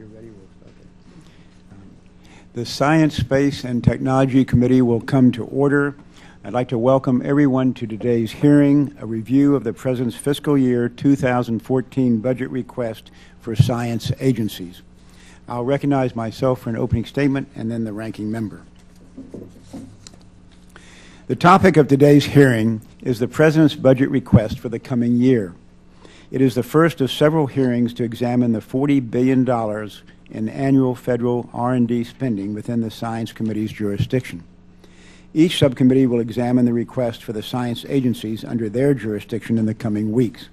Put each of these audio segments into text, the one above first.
you're ready, we'll start there. The Science, Space, and Technology Committee will come to order. I'd like to welcome everyone to today's hearing, a review of the President's fiscal year 2014 budget request for science agencies. I'll recognize myself for an opening statement and then the ranking member. The topic of today's hearing is the President's budget request for the coming year. It is the first of several hearings to examine the $40 billion in annual federal R&D spending within the Science Committee's jurisdiction. Each subcommittee will examine the request for the science agencies under their jurisdiction in the coming weeks.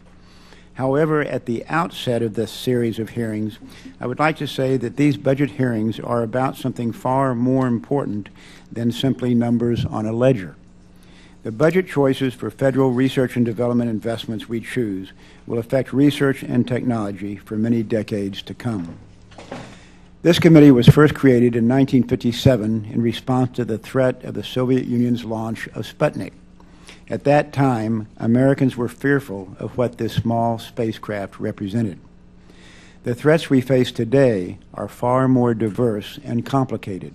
However, at the outset of this series of hearings, I would like to say that these budget hearings are about something far more important than simply numbers on a ledger. The budget choices for federal research and development investments we choose will affect research and technology for many decades to come. This committee was first created in 1957 in response to the threat of the Soviet Union's launch of Sputnik. At that time, Americans were fearful of what this small spacecraft represented. The threats we face today are far more diverse and complicated,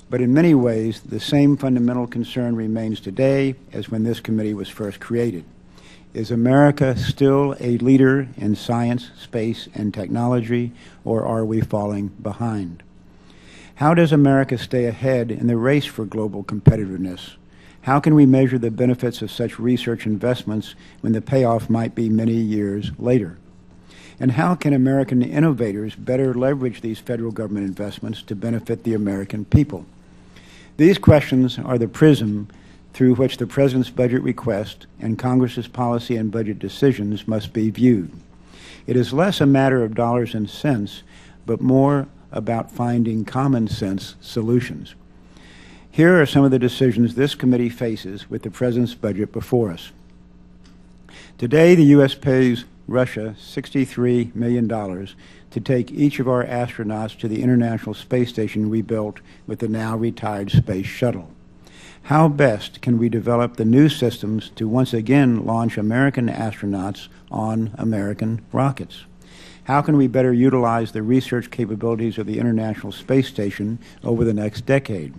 but in many ways the same fundamental concern remains today as when this committee was first created. Is America still a leader in science, space, and technology, or are we falling behind? How does America stay ahead in the race for global competitiveness? How can we measure the benefits of such research investments when the payoff might be many years later? And how can American innovators better leverage these federal government investments to benefit the American people? These questions are the prism through which the President's budget request and Congress's policy and budget decisions must be viewed. It is less a matter of dollars and cents, but more about finding common sense solutions. Here are some of the decisions this committee faces with the President's budget before us. Today, the U.S. pays Russia $63 million to take each of our astronauts to the International Space Station we built with the now retired Space Shuttle. How best can we develop the new systems to once again launch American astronauts on American rockets? How can we better utilize the research capabilities of the International Space Station over the next decade?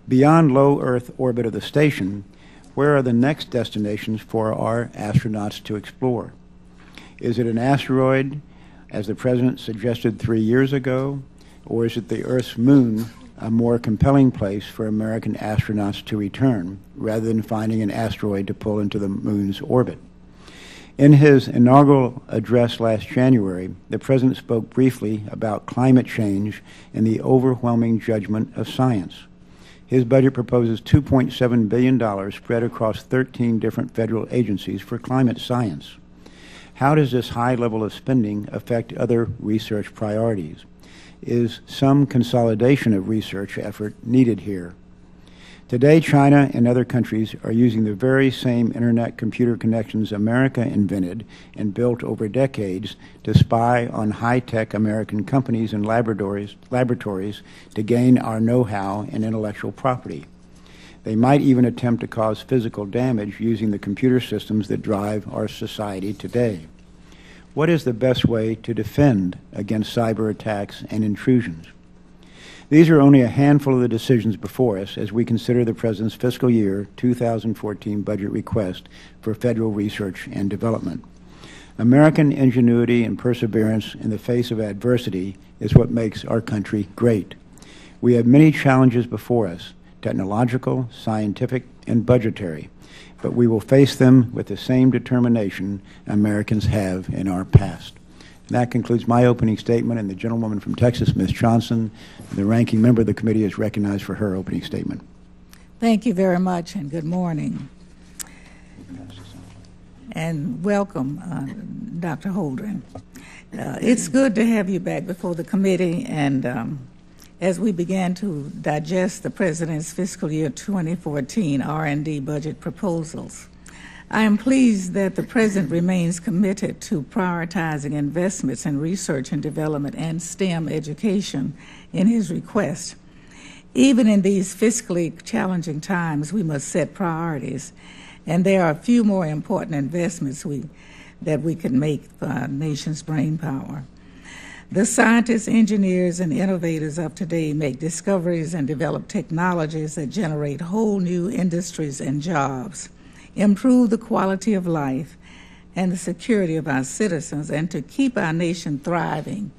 Beyond low Earth orbit of the station, where are the next destinations for our astronauts to explore? Is it an asteroid, as the President suggested 3 years ago, or is it the Earth's moon, a more compelling place for American astronauts to return, rather than finding an asteroid to pull into the moon's orbit? In his inaugural address last January, the President spoke briefly about climate change and the overwhelming judgment of science. His budget proposes $2.7 billion spread across 13 different federal agencies for climate science. How does this high level of spending affect other research priorities? Is some consolidation of research effort needed here? Today, China and other countries are using the very same Internet computer connections America invented and built over decades to spy on high-tech American companies and laboratories to gain our know-how and intellectual property. They might even attempt to cause physical damage using the computer systems that drive our society today. What is the best way to defend against cyber attacks and intrusions? These are only a handful of the decisions before us as we consider the President's fiscal year 2014 budget request for federal research and development. American ingenuity and perseverance in the face of adversity is what makes our country great. We have many challenges before us, technological, scientific, and budgetary, but we will face them with the same determination Americans have in our past. And that concludes my opening statement, and the gentlewoman from Texas, Ms. Johnson, the ranking member of the committee, is recognized for her opening statement. Thank you very much, and good morning. And welcome, Dr. Holdren. It's good to have you back before the committee, and as we began to digest the President's fiscal year 2014 R&D budget proposals, I am pleased that the President remains committed to prioritizing investments in research and development and STEM education in his request. Even in these fiscally challenging times, we must set priorities, and there are a few more important investments that we can make for our nation's brain power. The scientists, engineers, and innovators of today make discoveries and develop technologies that generate whole new industries and jobs, improve the quality of life and the security of our citizens, and to keep our nation thriving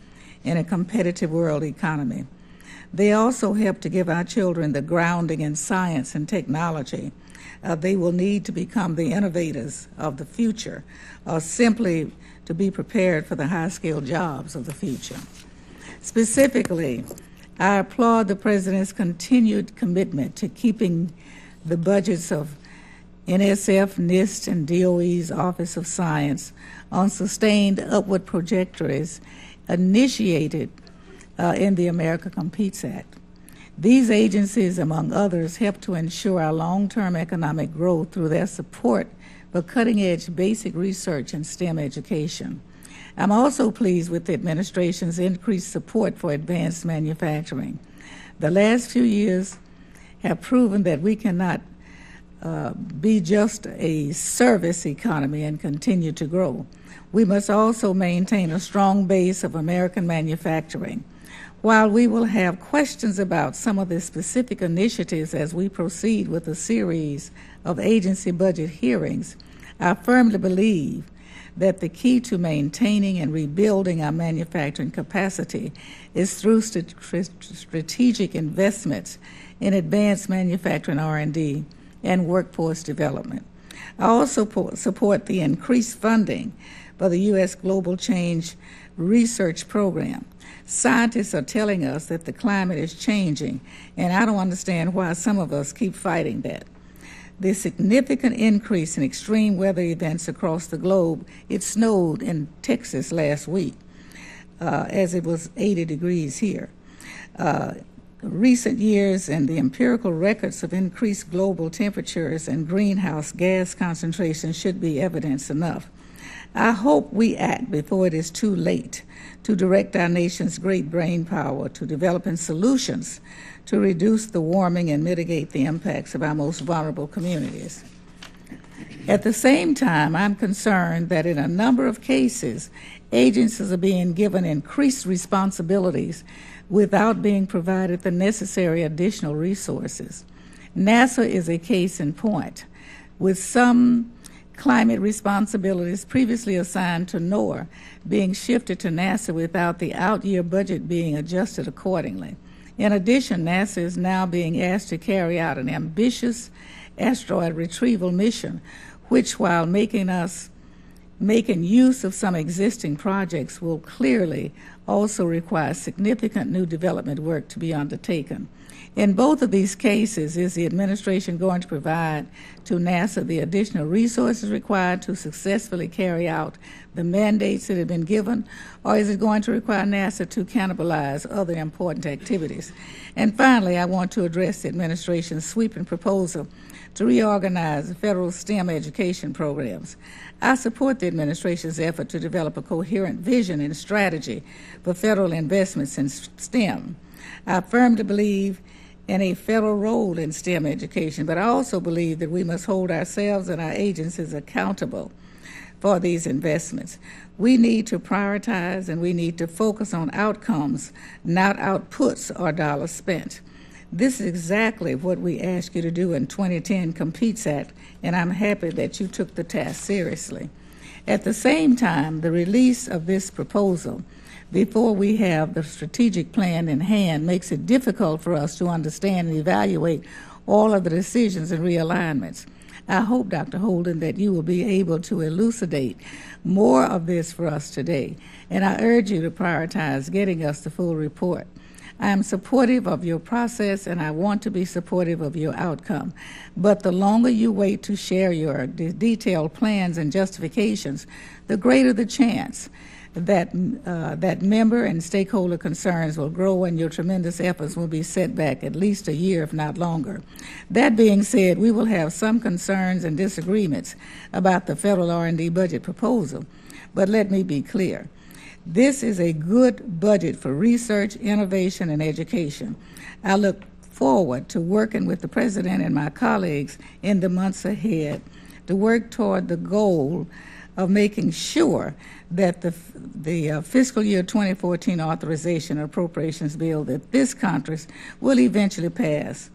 in a competitive world economy. They also help to give our children the grounding in science and technology they will need to become the innovators of the future, or simply to be prepared for the high-skilled jobs of the future. Specifically, I applaud the President's continued commitment to keeping the budgets of NSF, NIST, and DOE's Office of Science on sustained upward trajectories initiated in the America Competes Act. These agencies, among others, help to ensure our long-term economic growth through their support for cutting-edge basic research and STEM education. I'm also pleased with the administration's increased support for advanced manufacturing. The last few years have proven that we cannot be just a service economy and continue to grow. We must also maintain a strong base of American manufacturing. While we will have questions about some of the specific initiatives as we proceed with a series of agency budget hearings, I firmly believe that the key to maintaining and rebuilding our manufacturing capacity is through strategic investments in advanced manufacturing R&D and workforce development. I also support the increased funding for the U.S. Global Change Research Program. Scientists are telling us that the climate is changing, and I don't understand why some of us keep fighting that. The significant increase in extreme weather events across the globe, it snowed in Texas last week, as it was 80 degrees here. Recent years and the empirical records of increased global temperatures and greenhouse gas concentrations should be evidence enough. I hope we act before it is too late to direct our nation's great brain power to developing solutions to reduce the warming and mitigate the impacts of our most vulnerable communities. At the same time, I'm concerned that in a number of cases, agencies are being given increased responsibilities without being provided the necessary additional resources. NASA is a case in point, with some climate responsibilities previously assigned to NOAA being shifted to NASA without the out-year budget being adjusted accordingly. In addition, NASA is now being asked to carry out an ambitious asteroid retrieval mission, which, while making use of some existing projects, will clearly also require significant new development work to be undertaken. In both of these cases, is the administration going to provide to NASA the additional resources required to successfully carry out the mandates that have been given, or is it going to require NASA to cannibalize other important activities? And finally, I want to address the administration's sweeping proposal to reorganize the federal STEM education programs. I support the administration's effort to develop a coherent vision and strategy for federal investments in STEM. I firmly believe in a federal role in STEM education, but I also believe that we must hold ourselves and our agencies accountable for these investments. We need to prioritize and we need to focus on outcomes, not outputs or dollars spent. This is exactly what we asked you to do in 2010 Competes Act, and I'm happy that you took the task seriously. At the same time, the release of this proposal before we have the strategic plan in hand makes it difficult for us to understand and evaluate all of the decisions and realignments. I hope, Dr. Holdren, that you will be able to elucidate more of this for us today, and I urge you to prioritize getting us the full report. I am supportive of your process, and I want to be supportive of your outcome. But the longer you wait to share your detailed plans and justifications, the greater the chance that member and stakeholder concerns will grow and your tremendous efforts will be set back at least a year, if not longer. That being said, we will have some concerns and disagreements about the federal R&D budget proposal, but let me be clear. This is a good budget for research, innovation, and education. I look forward to working with the President and my colleagues in the months ahead to work toward the goal of making sure that the fiscal year 2014 authorization appropriations bill that this Congress will eventually pass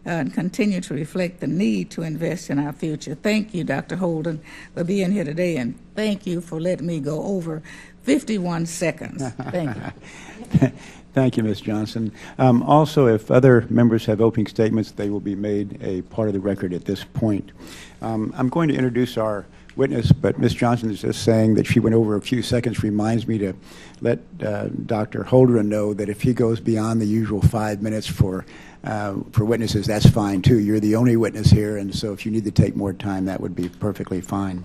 and continue to reflect the need to invest in our future. Thank you, Dr. Holdren, for being here today, and thank you for letting me go over 51 seconds. Thank you. Thank you, Ms. Johnson. Also, if other members have opening statements, they will be made a part of the record at this point. I'm going to introduce our witness, but Ms. Johnson is just saying that she went over a few seconds, reminds me to let Dr. Holdren know that if he goes beyond the usual 5 minutes for witnesses, that's fine too. You're the only witness here, and so if you need to take more time, that would be perfectly fine.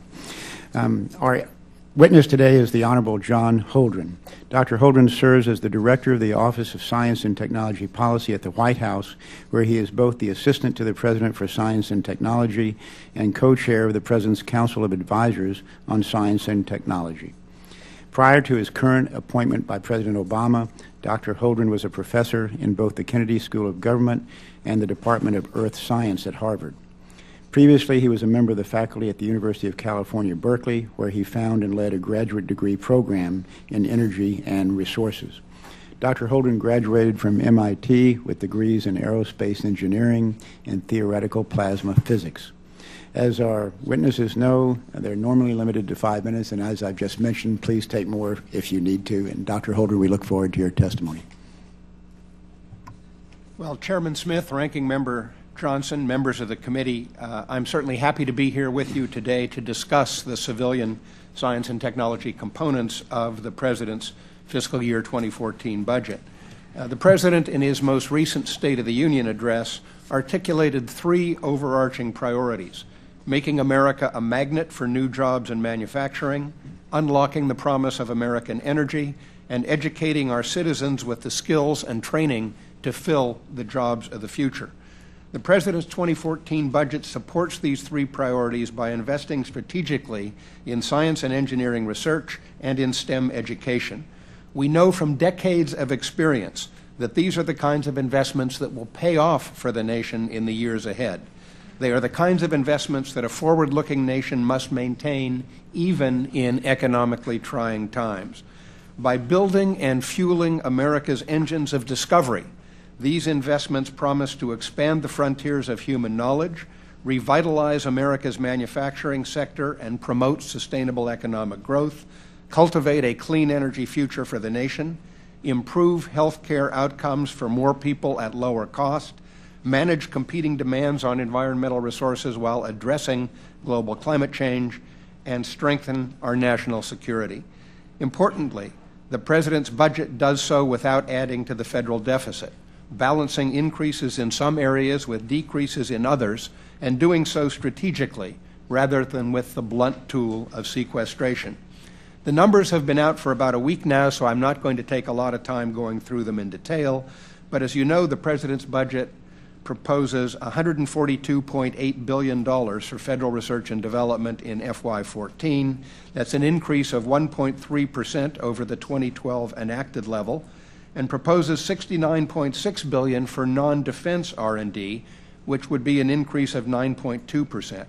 Our witness today is the Honorable John Holdren. Dr. Holdren serves as the Director of the Office of Science and Technology Policy at the White House, where he is both the Assistant to the President for Science and Technology and co-chair of the President's Council of Advisors on Science and Technology. Prior to his current appointment by President Obama, Dr. Holdren was a professor in both the Kennedy School of Government and the Department of Earth Science at Harvard. Previously, he was a member of the faculty at the University of California, Berkeley, where he found and led a graduate degree program in energy and resources. Dr. Holdren graduated from MIT with degrees in aerospace engineering and theoretical plasma physics. As our witnesses know, they're normally limited to 5 minutes, and as I've just mentioned, please take more if you need to. And Dr. Holdren, we look forward to your testimony. Well, Chairman Smith, Ranking Member Johnson, members of the committee, I'm certainly happy to be here with you today to discuss the civilian science and technology components of the President's fiscal year 2014 budget. The President, in his most recent State of the Union address, articulated three overarching priorities: making America a magnet for new jobs and manufacturing, unlocking the promise of American energy, and educating our citizens with the skills and training to fill the jobs of the future. The President's 2014 budget supports these three priorities by investing strategically in science and engineering research and in STEM education. We know from decades of experience that these are the kinds of investments that will pay off for the nation in the years ahead. They are the kinds of investments that a forward-looking nation must maintain even in economically trying times. By building and fueling America's engines of discovery, these investments promise to expand the frontiers of human knowledge, revitalize America's manufacturing sector and promote sustainable economic growth, cultivate a clean energy future for the nation, improve health care outcomes for more people at lower cost, manage competing demands on environmental resources while addressing global climate change, and strengthen our national security. Importantly, the President's budget does so without adding to the federal deficit, balancing increases in some areas with decreases in others, and doing so strategically rather than with the blunt tool of sequestration. The numbers have been out for about a week now, so I'm not going to take a lot of time going through them in detail, but as you know, the President's budget proposes $142.8 billion for federal research and development in FY14. That's an increase of 1.3% over the 2012 enacted level, and proposes $69.6 billion for non-defense R&D, which would be an increase of 9.2%.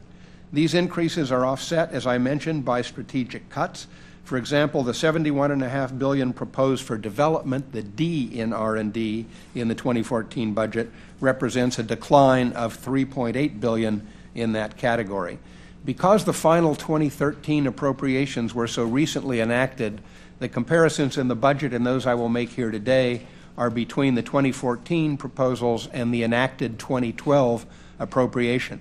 These increases are offset, as I mentioned, by strategic cuts. For example, the $71.5 billion proposed for development, the D in R&D in the 2014 budget, represents a decline of $3.8 billion in that category. Because the final 2013 appropriations were so recently enacted, the comparisons in the budget and those I will make here today are between the 2014 proposals and the enacted 2012 appropriation.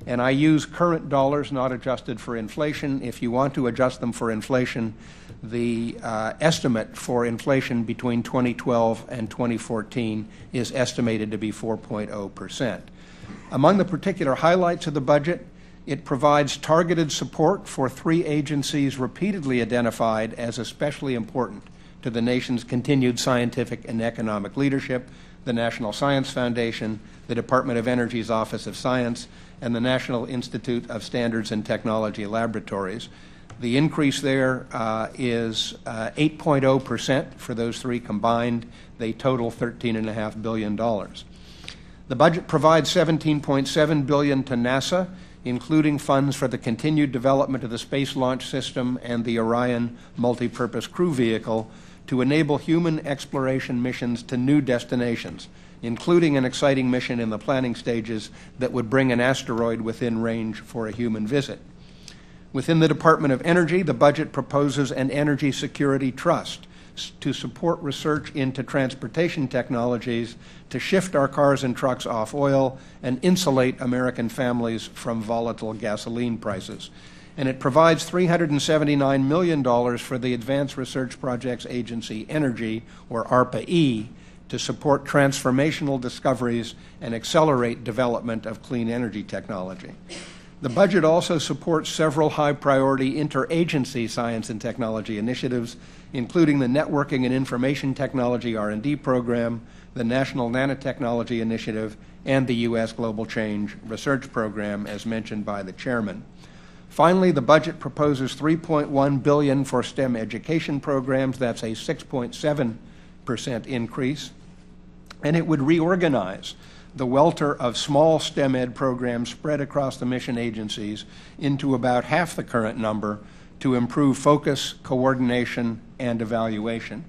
And I use current dollars, not adjusted for inflation. If you want to adjust them for inflation, the estimate for inflation between 2012 and 2014 is estimated to be 4.0%. Among the particular highlights of the budget, it provides targeted support for three agencies repeatedly identified as especially important to the nation's continued scientific and economic leadership: the National Science Foundation, the Department of Energy's Office of Science, and the National Institute of Standards and Technology Laboratories. The increase there is 8.0% for those three combined. They total $13.5 billion. The budget provides $17.7 billion to NASA including funds for the continued development of the Space Launch System and the Orion Multipurpose Crew Vehicle to enable human exploration missions to new destinations, including an exciting mission in the planning stages that would bring an asteroid within range for a human visit. Within the Department of Energy, the budget proposes an energy security trust to support research into transportation technologies to shift our cars and trucks off oil and insulate American families from volatile gasoline prices. And it provides $379 million for the Advanced Research Projects Agency Energy, or ARPA-E, to support transformational discoveries and accelerate development of clean energy technology. The budget also supports several high-priority interagency science and technology initiatives, including the Networking and Information Technology R&D Program, the National Nanotechnology Initiative, and the U.S. Global Change Research Program, as mentioned by the Chairman. Finally, the budget proposes $3.1 billion for STEM education programs. That's a 6.7% increase. And it would reorganize the welter of small STEM ed programs spread across the mission agencies into about half the current number to improve focus, coordination, and evaluation.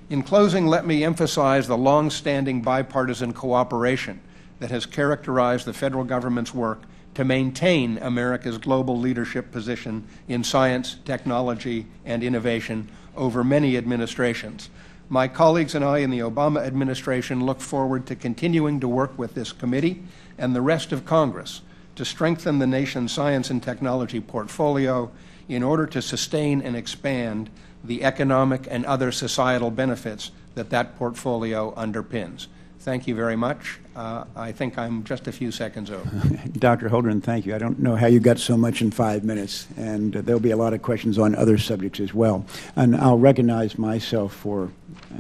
In closing, let me emphasize the long-standing bipartisan cooperation that has characterized the federal government's work to maintain America's global leadership position in science, technology, and innovation over many administrations. My colleagues and I in the Obama administration look forward to continuing to work with this committee and the rest of Congress to strengthen the nation's science and technology portfolio in order to sustain and expand the economic and other societal benefits that that portfolio underpins. Thank you very much. I think I'm just a few seconds over. Dr. Holdren, thank you. I don't know how you got so much in 5 minutes, and there'll be a lot of questions on other subjects as well. And I'll recognize myself for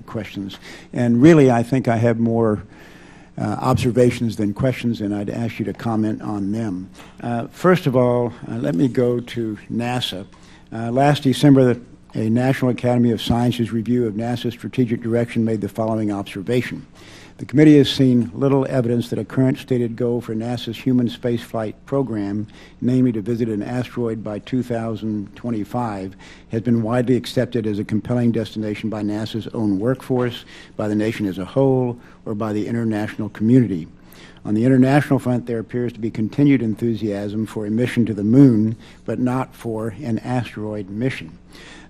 questions. And really, I think I have more observations than questions, and I'd ask you to comment on them. First of all, let me go to NASA. Last December, a National Academy of Sciences review of NASA's strategic direction made the following observation. The committee has seen little evidence that a current stated goal for NASA's human spaceflight program, namely to visit an asteroid by 2025, has been widely accepted as a compelling destination by NASA's own workforce, by the nation as a whole, or by the international community. On the international front, there appears to be continued enthusiasm for a mission to the moon, but not for an asteroid mission.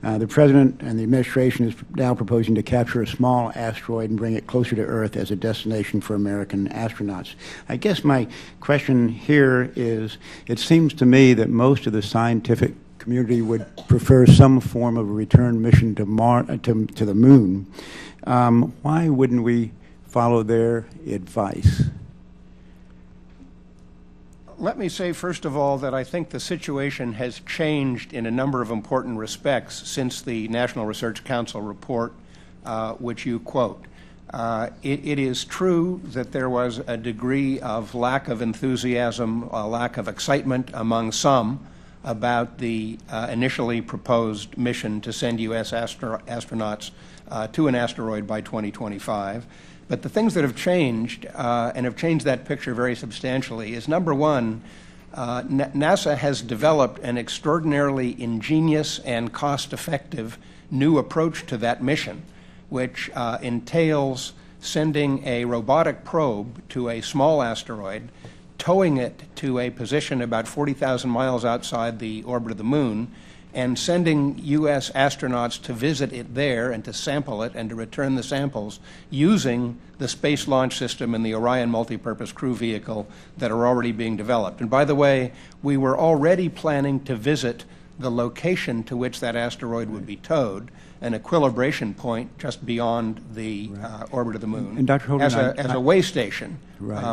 The President and the administration is now proposing to capture a small asteroid and bring it closer to Earth as a destination for American astronauts. I guess my question here is, it seems to me that most of the scientific community would prefer some form of a return mission to the moon. Why wouldn't we follow their advice? Let me say, first of all, that I think the situation has changed in a number of important respects since the National Research Council report, which you quote. It is true that there was a degree of lack of enthusiasm, a lack of excitement among some about the initially proposed mission to send U.S. astronauts to an asteroid by 2025. But the things that have changed, and have changed that picture very substantially, is number one, NASA has developed an extraordinarily ingenious and cost-effective new approach to that mission, which entails sending a robotic probe to a small asteroid, towing it to a position about 40,000 miles outside the orbit of the moon, and sending U.S. astronauts to visit it there and to sample it and to return the samples using the Space Launch System and the Orion Multipurpose Crew Vehicle that are already being developed. And by the way, we were already planning to visit the location to which that asteroid would be towed, an equilibration point just beyond the orbit of the moon, and Dr. Holdren, as a way station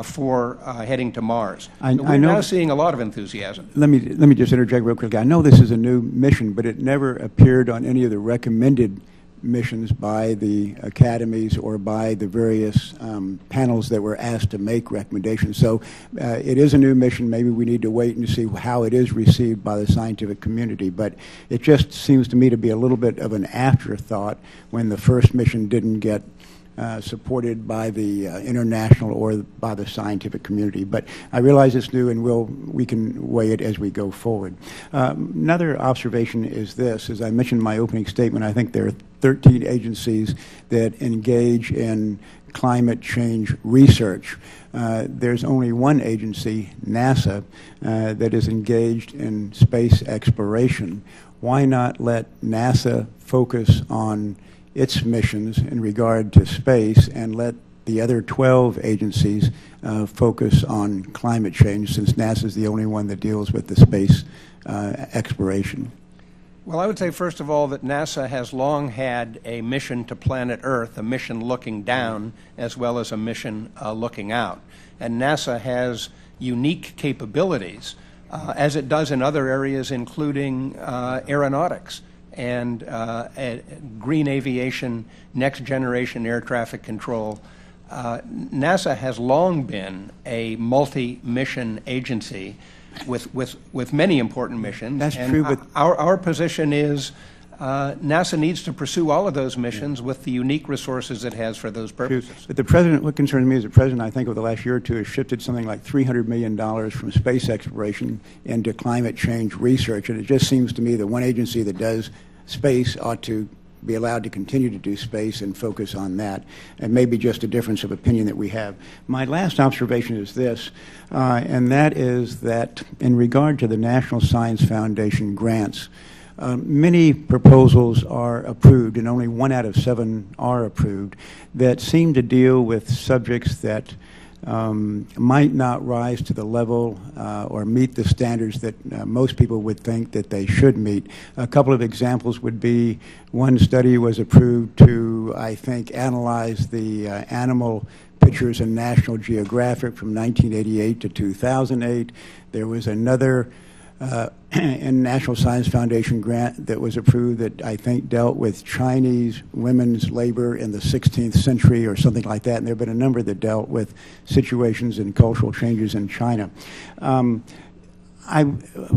for heading to Mars. So we're now seeing a lot of enthusiasm. Let me just interject real quickly. I know this is a new mission, but it never appeared on any of the recommended missions by the academies or by the various panels that were asked to make recommendations. So it is a new mission. Maybe we need to wait and see how it is received by the scientific community. But it just seems to me to be a little bit of an afterthought when the first mission didn't get supported by the international or by the scientific community. But I realize it's new, and we can weigh it as we go forward. Another observation is this. As I mentioned in my opening statement, I think there are 13 agencies that engage in climate change research. There's only one agency, NASA, that is engaged in space exploration. Why not let NASA focus on its missions in regard to space and let the other 12 agencies focus on climate change, since NASA is the only one that deals with the space exploration? Well, I would say, first of all, that NASA has long had a mission to planet Earth, a mission looking down as well as a mission looking out. And NASA has unique capabilities, as it does in other areas, including aeronautics and green aviation, next-generation air traffic control. NASA has long been a multi-mission agency with many important missions. That's and true, but our position is NASA needs to pursue all of those missions with the unique resources it has for those purposes. But the President, what concerns me as the President, I think over the last year or two, has shifted something like $300 million from space exploration into climate change research. And it just seems to me that one agency that does space ought to be allowed to continue to do space and focus on that. And maybe just a difference of opinion that we have. My last observation is this, and that is that in regard to the National Science Foundation grants, many proposals are approved, and only 1 out of 7 are approved, that seem to deal with subjects that might not rise to the level or meet the standards that most people would think that they should meet. A couple of examples would be, one study was approved to, I think, analyze the animal pictures in National Geographic from 1988 to 2008. There was another in National Science Foundation grant that was approved that I think dealt with Chinese women's labor in the 16th century or something like that, and there have been a number that dealt with situations and cultural changes in China.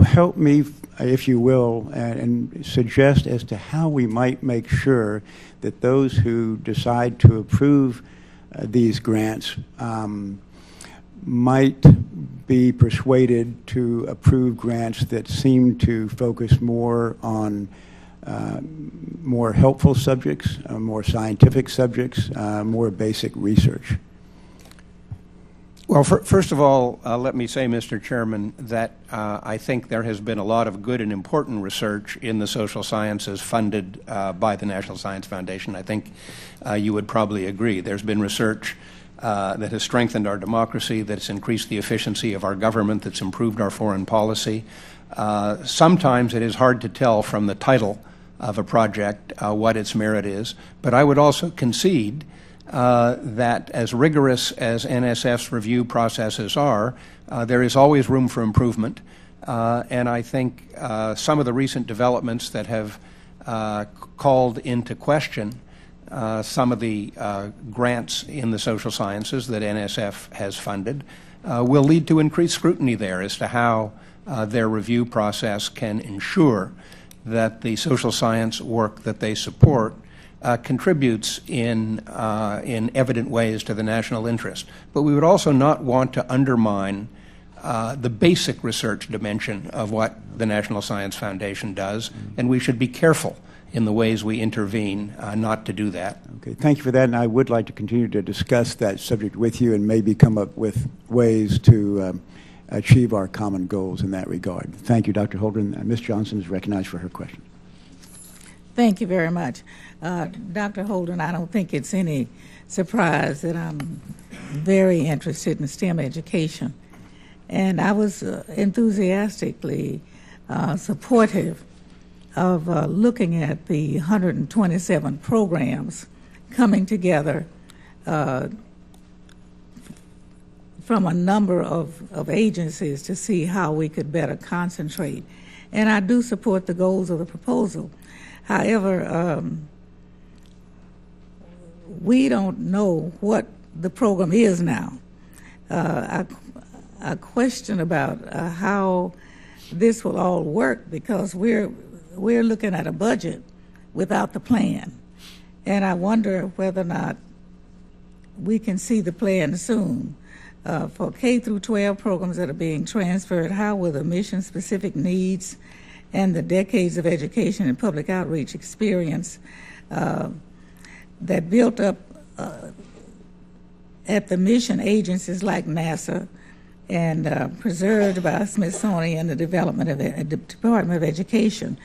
Help me, if you will, and suggest as to how we might make sure that those who decide to approve these grants might be persuaded to approve grants that seem to focus more on more helpful subjects, more scientific subjects, more basic research. Well, first of all, let me say, Mr. Chairman, that I think there has been a lot of good and important research in the social sciences funded by the National Science Foundation. I think you would probably agree. There's been research that has strengthened our democracy, that's increased the efficiency of our government, that's improved our foreign policy. Sometimes it is hard to tell from the title of a project what its merit is, but I would also concede that as rigorous as NSF's review processes are, there is always room for improvement. And I think some of the recent developments that have called into question some of the grants in the social sciences that NSF has funded will lead to increased scrutiny there as to how their review process can ensure that the social science work that they support contributes in evident ways to the national interest. But we would also not want to undermine the basic research dimension of what the National Science Foundation does, and we should be careful in the ways we intervene not to do that. Okay, thank you for that, and I would like to continue to discuss that subject with you and maybe come up with ways to achieve our common goals in that regard. Thank you, Dr. Holdren. Ms. Johnson is recognized for her question. Thank you very much. Dr. Holdren, I don't think it's any surprise that I'm very interested in STEM education. And I was enthusiastically supportive of looking at the 127 programs coming together from a number of agencies to see how we could better concentrate. And I do support the goals of the proposal. However, we don't know what the program is now. I question about how this will all work, because we're looking at a budget without the plan. And I wonder whether or not we can see the plan soon. For K through 12 programs that are being transferred, how will the mission-specific needs and the decades of education and public outreach experience that built up at the mission agencies like NASA and preserved by Smithsonian and the Department of Education.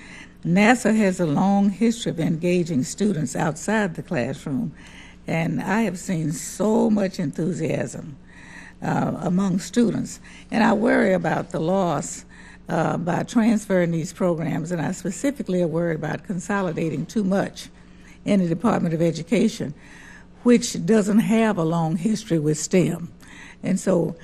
NASA has a long history of engaging students outside the classroom, and I have seen so much enthusiasm among students. And I worry about the loss by transferring these programs, and I specifically are worried about consolidating too much in the Department of Education, which doesn't have a long history with STEM. And so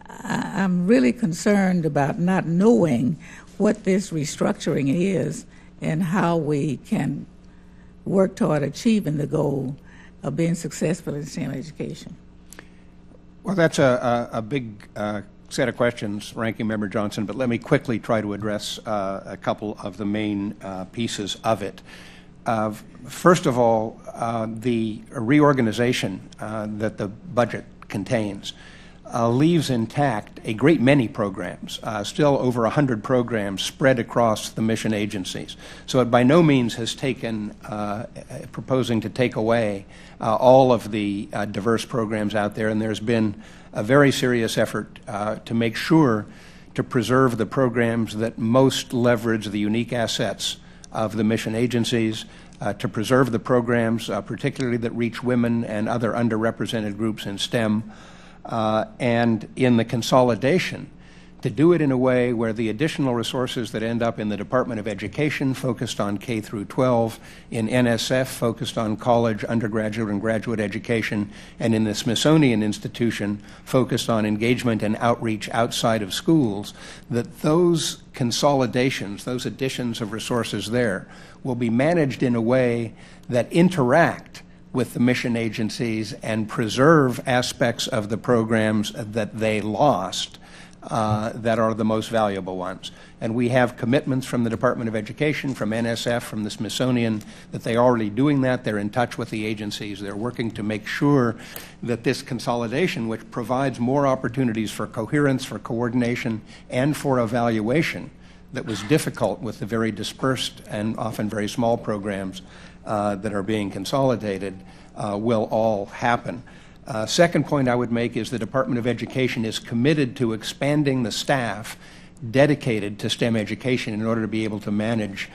I'm really concerned about not knowing what this restructuring is and how we can work toward achieving the goal of being successful in STEM education. Well, that's a big set of questions, Ranking Member Johnson, but let me quickly try to address a couple of the main pieces of it. First of all, the reorganization that the budget contains leaves intact a great many programs, still over 100 programs spread across the mission agencies. So it by no means has taken, proposing to take away all of the diverse programs out there, and there's been a very serious effort to make sure to preserve the programs that most leverage the unique assets of the mission agencies, to preserve the programs particularly that reach women and other underrepresented groups in STEM, and in the consolidation, to do it in a way where the additional resources that end up in the Department of Education focused on K through 12, in NSF focused on college, undergraduate, and graduate education, and in the Smithsonian Institution focused on engagement and outreach outside of schools, that those consolidations, those additions of resources there, will be managed in a way that interact with the mission agencies and preserve aspects of the programs that they lost that are the most valuable ones. And we have commitments from the Department of Education, from NSF, from the Smithsonian, that they're already doing that. They're in touch with the agencies. They're working to make sure that this consolidation, which provides more opportunities for coherence, for coordination, and for evaluation that was difficult with the very dispersed and often very small programs that are being consolidated, will all happen. Second point I would make is the Department of Education is committed to expanding the staff dedicated to STEM education in order to be able to manage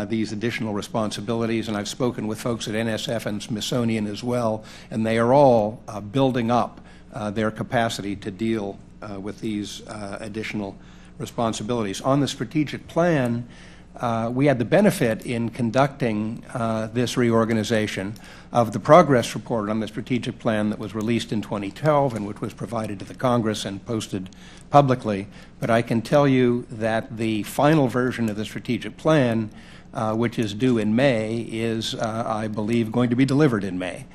these additional responsibilities. And I've spoken with folks at NSF and Smithsonian as well, and they are all building up their capacity to deal with these additional responsibilities. On the strategic plan, we had the benefit in conducting this reorganization of the progress report on the strategic plan that was released in 2012 and which was provided to the Congress and posted publicly. But I can tell you that the final version of the strategic plan, which is due in May, is, I believe, going to be delivered in May.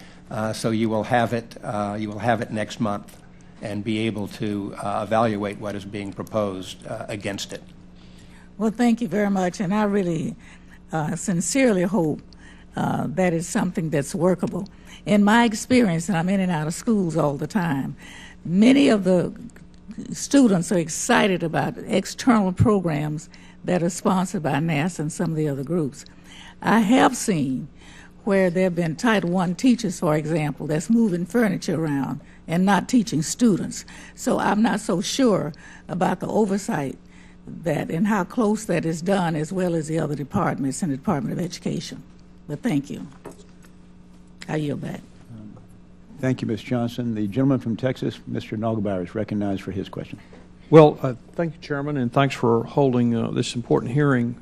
So you will have it. You will have it next month and be able to evaluate what is being proposed against it. Well, thank you very much, and I really sincerely hope that is something that's workable. In my experience, and I'm in and out of schools all the time, many of the students are excited about external programs that are sponsored by NASA and some of the other groups. I have seen where there have been Title I teachers, for example, that's moving furniture around and not teaching students. So I'm not so sure about the oversight that and how close that is done, as well as the other departments in the Department of Education. But thank you. I yield back. Thank you, Ms. Johnson. The gentleman from Texas, Mr. Nagelbauer, is recognized for his question. Well, thank you, Chairman, and thanks for holding this important hearing.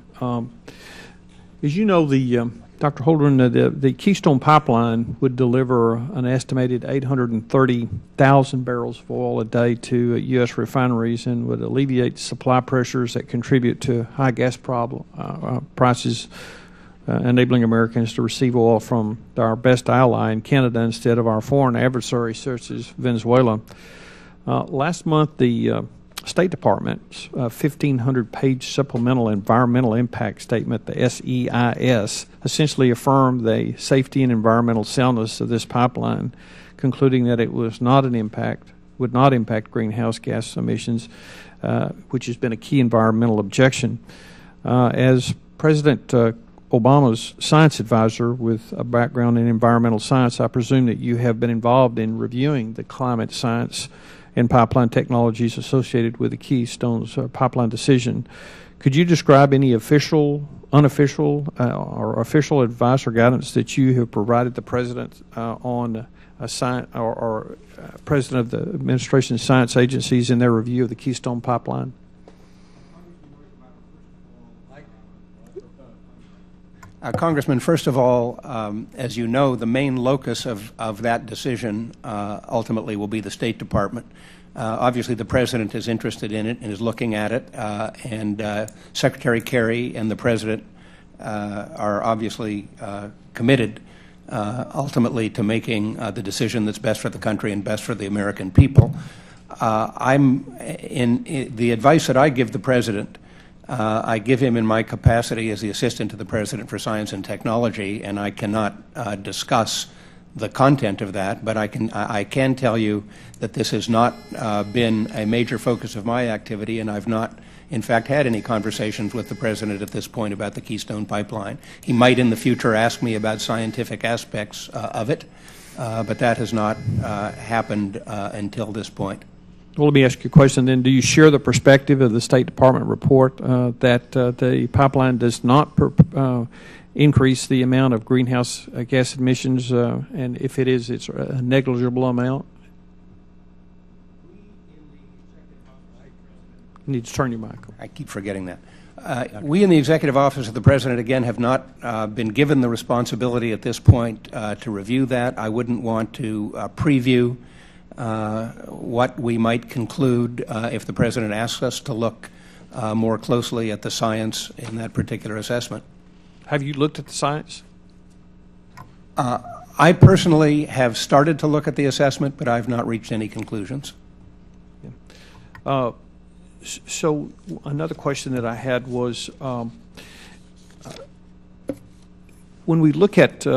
As you know, Dr. Holdren, the Keystone Pipeline would deliver an estimated 830,000 barrels of oil a day to U.S. refineries and would alleviate supply pressures that contribute to high gas prices, enabling Americans to receive oil from our best ally in Canada instead of our foreign adversaries such as Venezuela. Last month, the State Department's 1,500-page supplemental environmental impact statement, the SEIS, essentially affirmed the safety and environmental soundness of this pipeline, concluding that it would not impact greenhouse gas emissions, which has been a key environmental objection. As President Obama's science advisor with a background in environmental science, I presume that you have been involved in reviewing the climate science and pipeline technologies associated with the Keystone's pipeline decision. Could you describe any official, unofficial, or official advice or guidance that you have provided the President on President of the administration's science agencies in their review of the Keystone Pipeline? Congressman, first of all, as you know, the main locus of that decision ultimately will be the State Department. Obviously, the President is interested in it and is looking at it, and Secretary Kerry and the President are obviously committed ultimately to making the decision that's best for the country and best for the American people. The advice that I give the President, I give him in my capacity as the Assistant to the President for Science and Technology, and I cannot discuss the content of that, but I can tell you that this has not been a major focus of my activity, and I've not, in fact, had any conversations with the President at this point about the Keystone Pipeline. He might in the future ask me about scientific aspects of it, but that has not happened until this point. Well, let me ask you a question then. Do you share the perspective of the State Department report that the pipeline does not increase the amount of greenhouse gas emissions, and if it is, it's a negligible amount? You need to turn your mic on. I keep forgetting that. We in the Executive Office of the President, again, have not been given the responsibility at this point to review that. I wouldn't want to preview what we might conclude if the President asks us to look more closely at the science in that particular assessment. Have you looked at the science? I personally have started to look at the assessment, but I've not reached any conclusions. Yeah. So another question that I had was, when we look at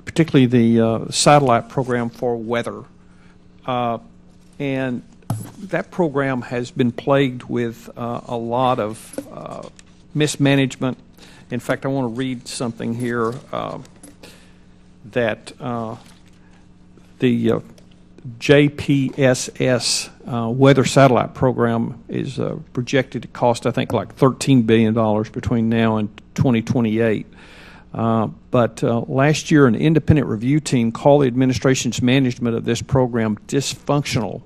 particularly the satellite program for weather, and that program has been plagued with a lot of mismanagement. In fact, I want to read something here that the JPSS weather satellite program is projected to cost, I think, like $13 billion between now and 2028. But last year, an independent review team called the administration's management of this program dysfunctional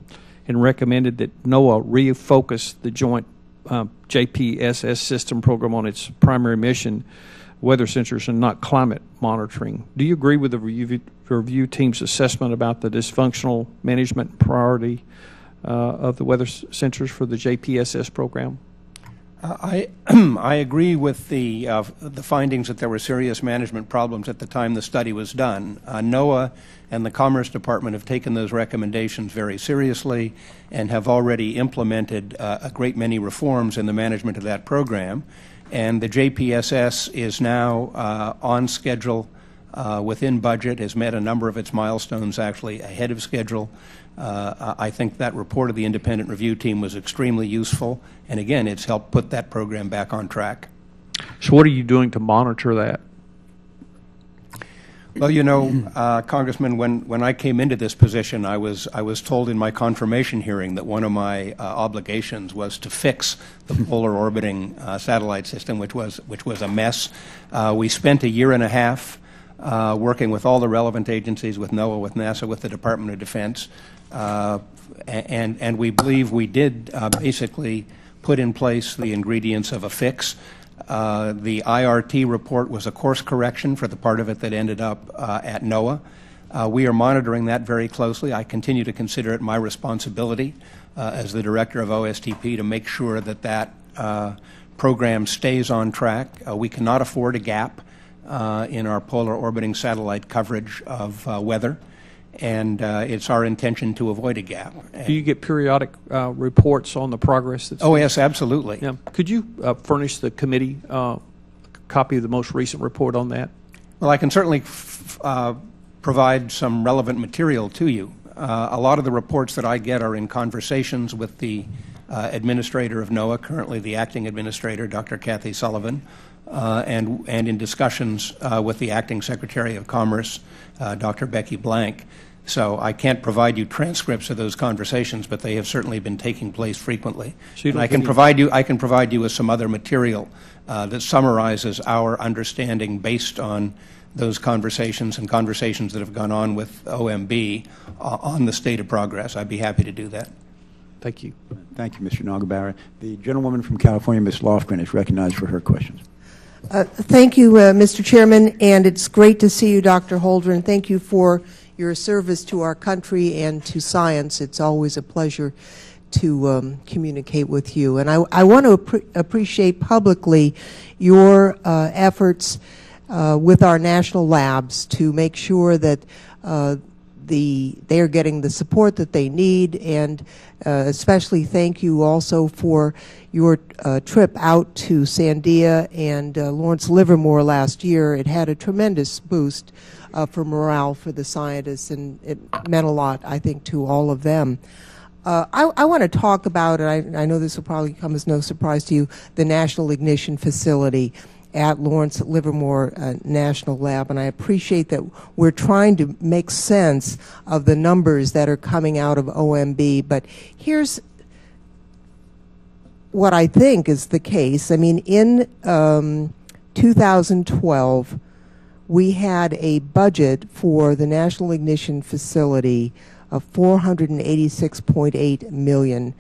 and recommended that NOAA refocus the joint JPSS system program on its primary mission, weather sensors, and not climate monitoring. Do you agree with the review team's assessment about the dysfunctional management priority of the weather sensors for the JPSS program? I agree with the findings that there were serious management problems at the time the study was done. NOAA and the Commerce Department have taken those recommendations very seriously and have already implemented a great many reforms in the management of that program. And the JPSS is now on schedule, within budget, has met a number of its milestones actually ahead of schedule. I think that report of the independent review team was extremely useful, and again, it's helped put that program back on track. So what are you doing to monitor that? Well, you know, Congressman, when I came into this position, I was told in my confirmation hearing that one of my obligations was to fix the polar orbiting satellite system, which was a mess. We spent a year and a half working with all the relevant agencies, with NOAA, with NASA, with the Department of Defense, and we believe we did basically put in place the ingredients of a fix. The IRT report was a course correction for the part of it that ended up at NOAA. We are monitoring that very closely. I continue to consider it my responsibility as the director of OSTP to make sure that that program stays on track. We cannot afford a gap in our polar orbiting satellite coverage of weather, and it's our intention to avoid a gap. Do you get periodic reports on the progress? Oh, yes, absolutely. Yeah. Could you furnish the committee a copy of the most recent report on that? Well, I can certainly provide some relevant material to you. A lot of the reports that I get are in conversations with the administrator of NOAA, currently the acting administrator, Dr. Kathy Sullivan, and in discussions with the acting Secretary of Commerce, Dr. Becky Blank. So I can't provide you transcripts of those conversations, but they have certainly been taking place frequently. And I can provide you with some other material that summarizes our understanding based on those conversations and conversations that have gone on with OMB on the state of progress. I'd be happy to do that. Thank you. Thank you, Mr. Nagelbauer. The gentlewoman from California, Ms. Lofgren, is recognized for her questions. Thank you, Mr. Chairman, and it's great to see you, Dr. Holdren. Thank you for your service to our country and to science. It's always a pleasure to communicate with you. And I want to appreciate publicly your efforts with our national labs to make sure that they are getting the support that they need, and especially thank you also for your trip out to Sandia and Lawrence Livermore last year. It had a tremendous boost for morale for the scientists, and it meant a lot, I think, to all of them. I want to talk about, and I know this will probably come as no surprise to you, the National Ignition Facility at Lawrence Livermore National Lab, and I appreciate that we're trying to make sense of the numbers that are coming out of OMB, but here's what I think is the case. I mean, in 2012, we had a budget for the National Ignition Facility of $486.8 million.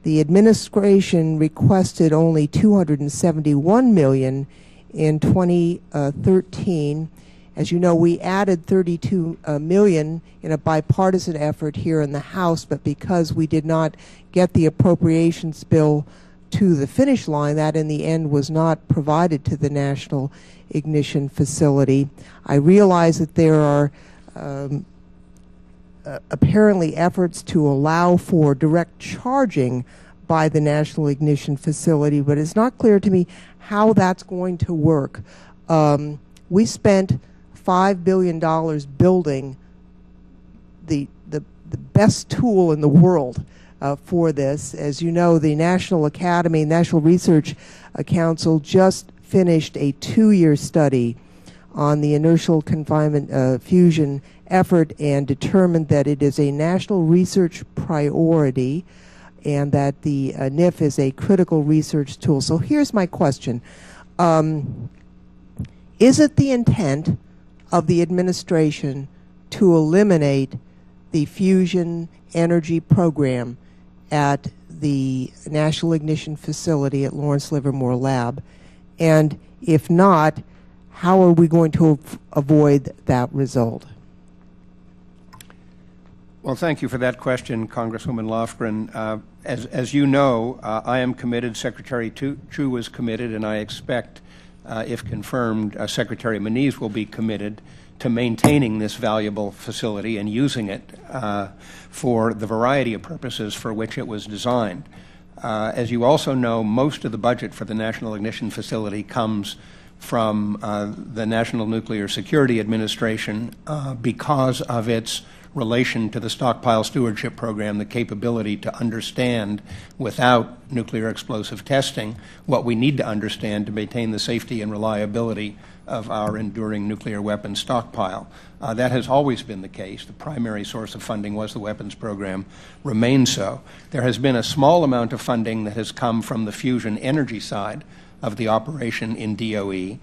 The administration requested only $271 million in 2013. As you know, we added $32 million in a bipartisan effort here in the House, but because we did not get the appropriations bill to the finish line, that in the end was not provided to the National Ignition Facility. I realize that there are apparently efforts to allow for direct charging by the National Ignition Facility, but it's not clear to me how that's going to work. We spent $5 billion building the best tool in the world for this. As you know, the National Academy, National Research Council just finished a 2-year study on the inertial confinement fusion effort and determined that it is a national research priority and that the NIF is a critical research tool. So here's my question. Is it the intent of the administration to eliminate the fusion energy program at the National Ignition Facility at Lawrence Livermore Lab? And if not, how are we going to avoid that result? Well, thank you for that question, Congresswoman Lofgren. As you know, I am committed, Secretary Chu is committed, and I expect, if confirmed, Secretary Moniz will be committed to maintaining this valuable facility and using it for the variety of purposes for which it was designed. As you also know, most of the budget for the National Ignition Facility comes from the National Nuclear Security Administration because of its relation to the Stockpile Stewardship Program, the capability to understand without nuclear explosive testing what we need to understand to maintain the safety and reliability of our enduring nuclear weapons stockpile. That has always been the case. The primary source of funding was the weapons program, remains so. There has been a small amount of funding that has come from the fusion energy side of the operation in DOE,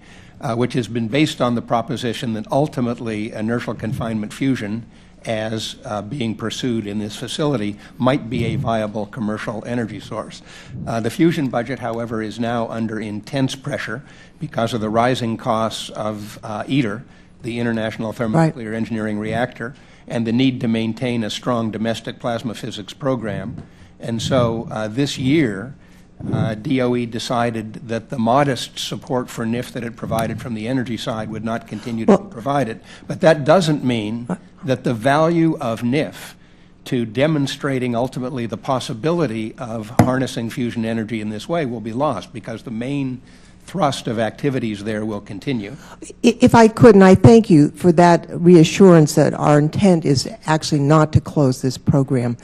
which has been based on the proposition that ultimately inertial confinement fusion as being pursued in this facility might be a viable commercial energy source. The fusion budget, however, is now under intense pressure because of the rising costs of ITER, the International Thermonuclear Engineering Reactor, and the need to maintain a strong domestic plasma physics program. And so this year, DOE decided that the modest support for NIF that it provided from the energy side would not continue to be provided. But that doesn't mean that the value of NIF to demonstrating ultimately the possibility of harnessing fusion energy in this way will be lost, because the main thrust of activities there will continue. If I could, and I thank you for that reassurance that our intent is actually not to close this program.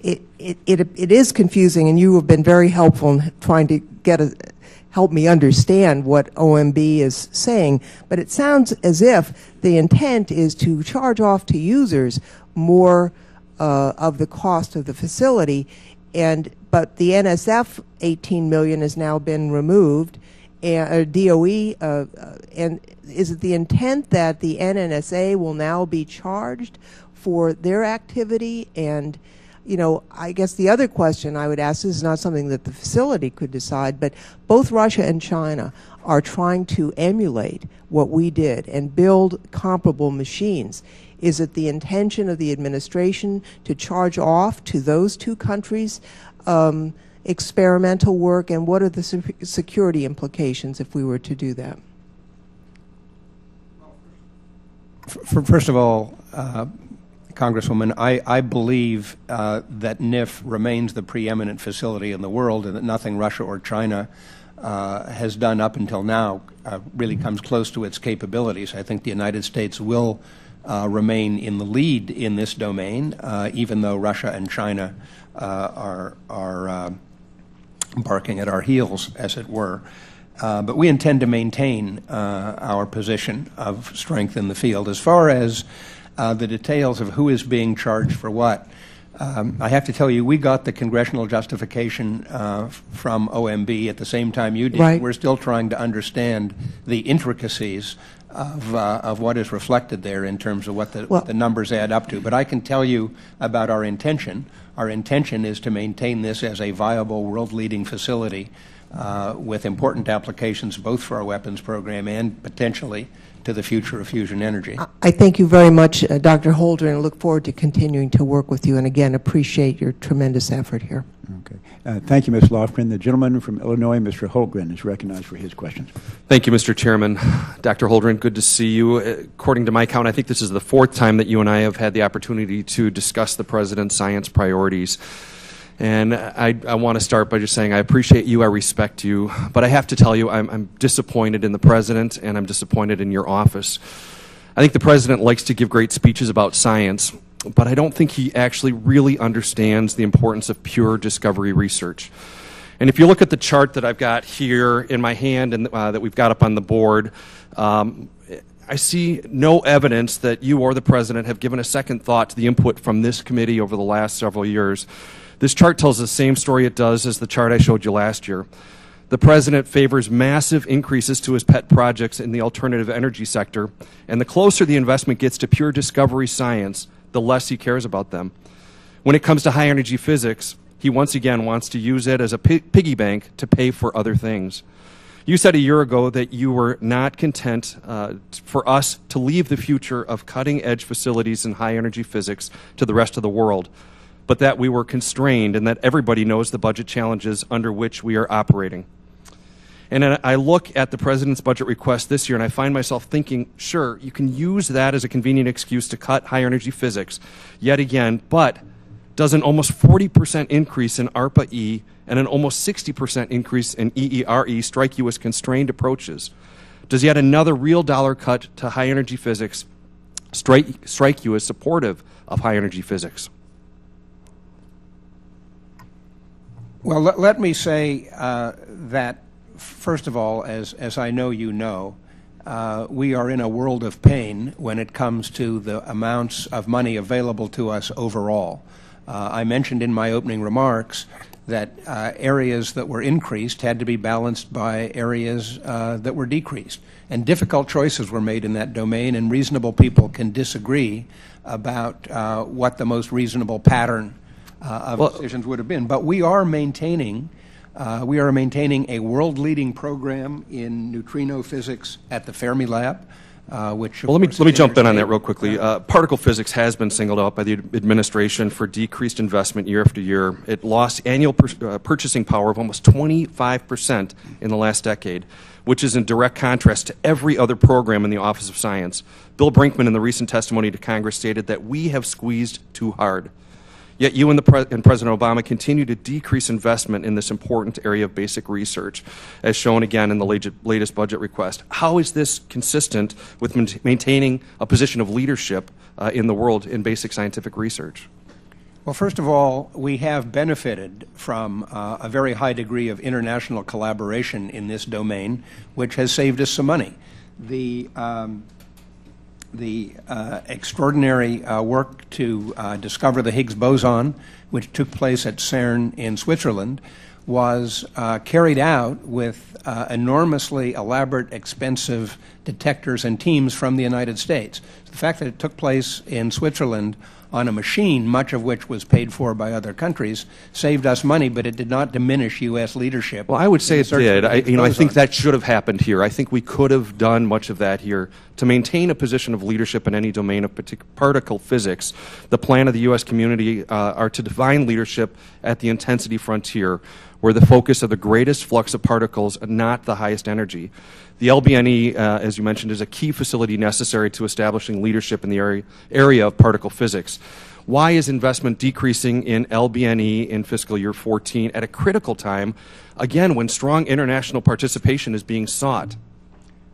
It is confusing, and you have been very helpful in trying to help me understand what OMB is saying, but it sounds as if the intent is to charge off to users more of the cost of the facility, but the NSF 18 million has now been removed, and DOE, and is it the intent that the NNSA will now be charged for their activity? And I guess the other question I would ask, this is not something that the facility could decide, but both Russia and China are trying to emulate what we did and build comparable machines. Is it the intention of the administration to charge off to those two countries experimental work, and what are the security implications if we were to do that? First of all, Congresswoman, I believe that NIF remains the preeminent facility in the world, and that nothing Russia or China has done up until now really comes close to its capabilities. I think the United States will remain in the lead in this domain, even though Russia and China are barking at our heels, as it were. But we intend to maintain our position of strength in the field. As far as the details of who is being charged for what, I have to tell you, we got the congressional justification from OMB at the same time you did. Right. We're still trying to understand the intricacies of what is reflected there in terms of what the numbers add up to. But I can tell you about our intention. Our intention is to maintain this as a viable world-leading facility with important applications both for our weapons program and potentially to the future of fusion energy. I thank you very much, Dr. Holdren, and look forward to continuing to work with you, and again, appreciate your tremendous effort here. Okay. Thank you, Ms. Lofgren. The gentleman from Illinois, Mr. Holdren, is recognized for his questions. Thank you, Mr. Chairman. Dr. Holdren, good to see you. According to my count, I think this is the fourth time that you and I have had the opportunity to discuss the President's science priorities. And I want to start by just saying I appreciate you, I respect you, but I have to tell you I'm disappointed in the President and I'm disappointed in your office. I think the President likes to give great speeches about science, but I don't think he actually really understands the importance of pure discovery research. And if you look at the chart that I've got here in my hand and that we've got up on the board, I see no evidence that you or the President have given a second thought to the input from this committee over the last several years. This chart tells the same story it does as the chart I showed you last year. The President favors massive increases to his pet projects in the alternative energy sector, and the closer the investment gets to pure discovery science, the less he cares about them. When it comes to high energy physics, he once again wants to use it as a piggy bank to pay for other things. You said a year ago that you were not content for us to leave the future of cutting-edge facilities in high-energy physics to the rest of the world, but that we were constrained and that everybody knows the budget challenges under which we are operating. And I look at the President's budget request this year and I find myself thinking, sure, you can use that as a convenient excuse to cut high-energy physics yet again, but does an almost 40% increase in ARPA-E and an almost 60% increase in EERE strike you as constrained approaches? Does yet another real dollar cut to high-energy physics strike you as supportive of high-energy physics? Well, let me say that, first of all, as I know you know, we are in a world of pain when it comes to the amounts of money available to us overall. I mentioned in my opening remarks that areas that were increased had to be balanced by areas that were decreased. And difficult choices were made in that domain, and reasonable people can disagree about what the most reasonable pattern of decisions would have been. But we are maintaining a world-leading program in neutrino physics at the Fermi Lab. Let me jump in on that real quickly. Particle physics has been singled out by the administration for decreased investment year after year. It lost annual purchasing power of almost 25% in the last decade, which is in direct contrast to every other program in the Office of Science. Bill Brinkman, in the recent testimony to Congress, stated that we have squeezed too hard. Yet you and President Obama continue to decrease investment in this important area of basic research, as shown again in the latest budget request. How is this consistent with maintaining a position of leadership in the world in basic scientific research? Well, first of all, we have benefited from a very high degree of international collaboration in this domain, which has saved us some money. The extraordinary work to discover the Higgs boson, which took place at CERN in Switzerland, was carried out with enormously elaborate, expensive detectors and teams from the United States. The fact that it took place in Switzerland on a machine, much of which was paid for by other countries, saved us money, but it did not diminish U.S. leadership. Well, I would say it did. I think that should have happened here. I think we could have done much of that here. To maintain a position of leadership in any domain of particle physics, the plan of the U.S. community are to define leadership at the intensity frontier, where the focus of the greatest flux of particles, not the highest energy. The LBNE, as you mentioned, is a key facility necessary to establishing leadership in the area of particle physics. Why is investment decreasing in LBNE in fiscal year 14 at a critical time, again, when strong international participation is being sought?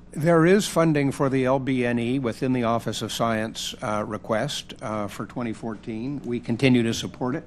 There is funding for the LBNE within the Office of Science request for 2014. We continue to support it,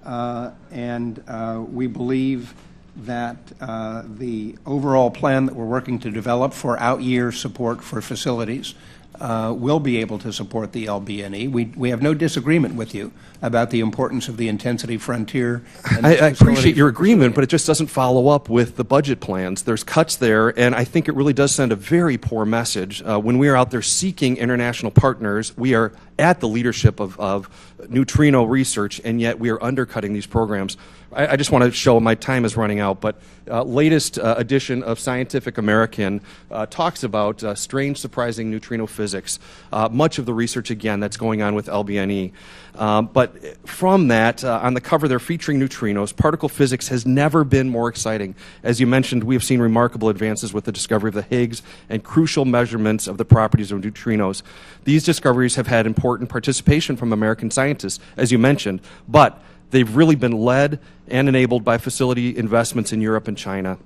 and we believe that the overall plan that we're working to develop for out-year support for facilities will be able to support the LBNE. We have no disagreement with you about the importance of the intensity frontier. I appreciate your agreement, but it just doesn't follow up with the budget plans. There's cuts there, and I think it really does send a very poor message. When we are out there seeking international partners, we are at the leadership of neutrino research, and yet we are undercutting these programs. I just want to show, my time is running out, but latest edition of Scientific American talks about strange, surprising neutrino physics. Much of the research, again, that's going on with LBNE. But from that, on the cover, they're featuring neutrinos. Particle physics has never been more exciting. As you mentioned, we have seen remarkable advances with the discovery of the Higgs and crucial measurements of the properties of neutrinos. These discoveries have had important participation from American scientists, as you mentioned, but they've really been led and enabled by facility investments in Europe and China.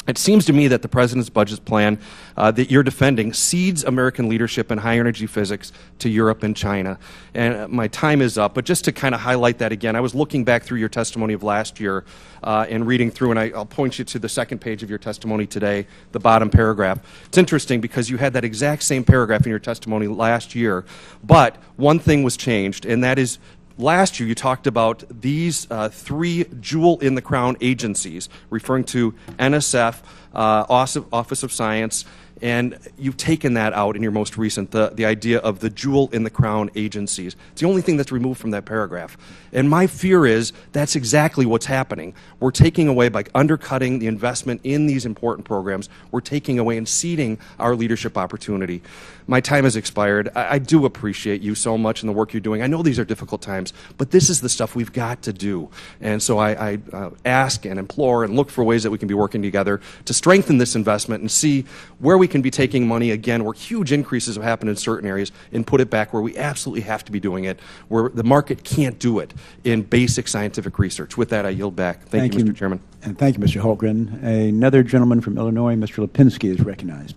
It seems to me that the President's budget plan that you're defending cedes American leadership in high-energy physics to Europe and China. And my time is up, but just to kind of highlight that again, I was looking back through your testimony of last year and reading through, and I'll point you to the second page of your testimony today, the bottom paragraph. It's interesting because you had that exact same paragraph in your testimony last year, but one thing was changed, and that is last year you talked about these three jewel-in-the-crown agencies, referring to NSF, Office of Science, and you've taken that out in your most recent, the idea of the jewel-in-the-crown agencies. It's the only thing that's removed from that paragraph. And my fear is that's exactly what's happening. We're taking away, by undercutting the investment in these important programs, we're taking away and ceding our leadership opportunity. My time has expired. I do appreciate you so much and the work you're doing. I know these are difficult times, but this is the stuff we've got to do. And so I ask and implore and look for ways that we can be working together to strengthen this investment and see where we can be taking money, again, where huge increases have happened in certain areas, and put it back where we absolutely have to be doing it, where the market can't do it, in basic scientific research. With that, I yield back. Thank you, Mr. Chairman. And thank you, Mr. Holdren. Another gentleman from Illinois, Mr. Lipinski, is recognized.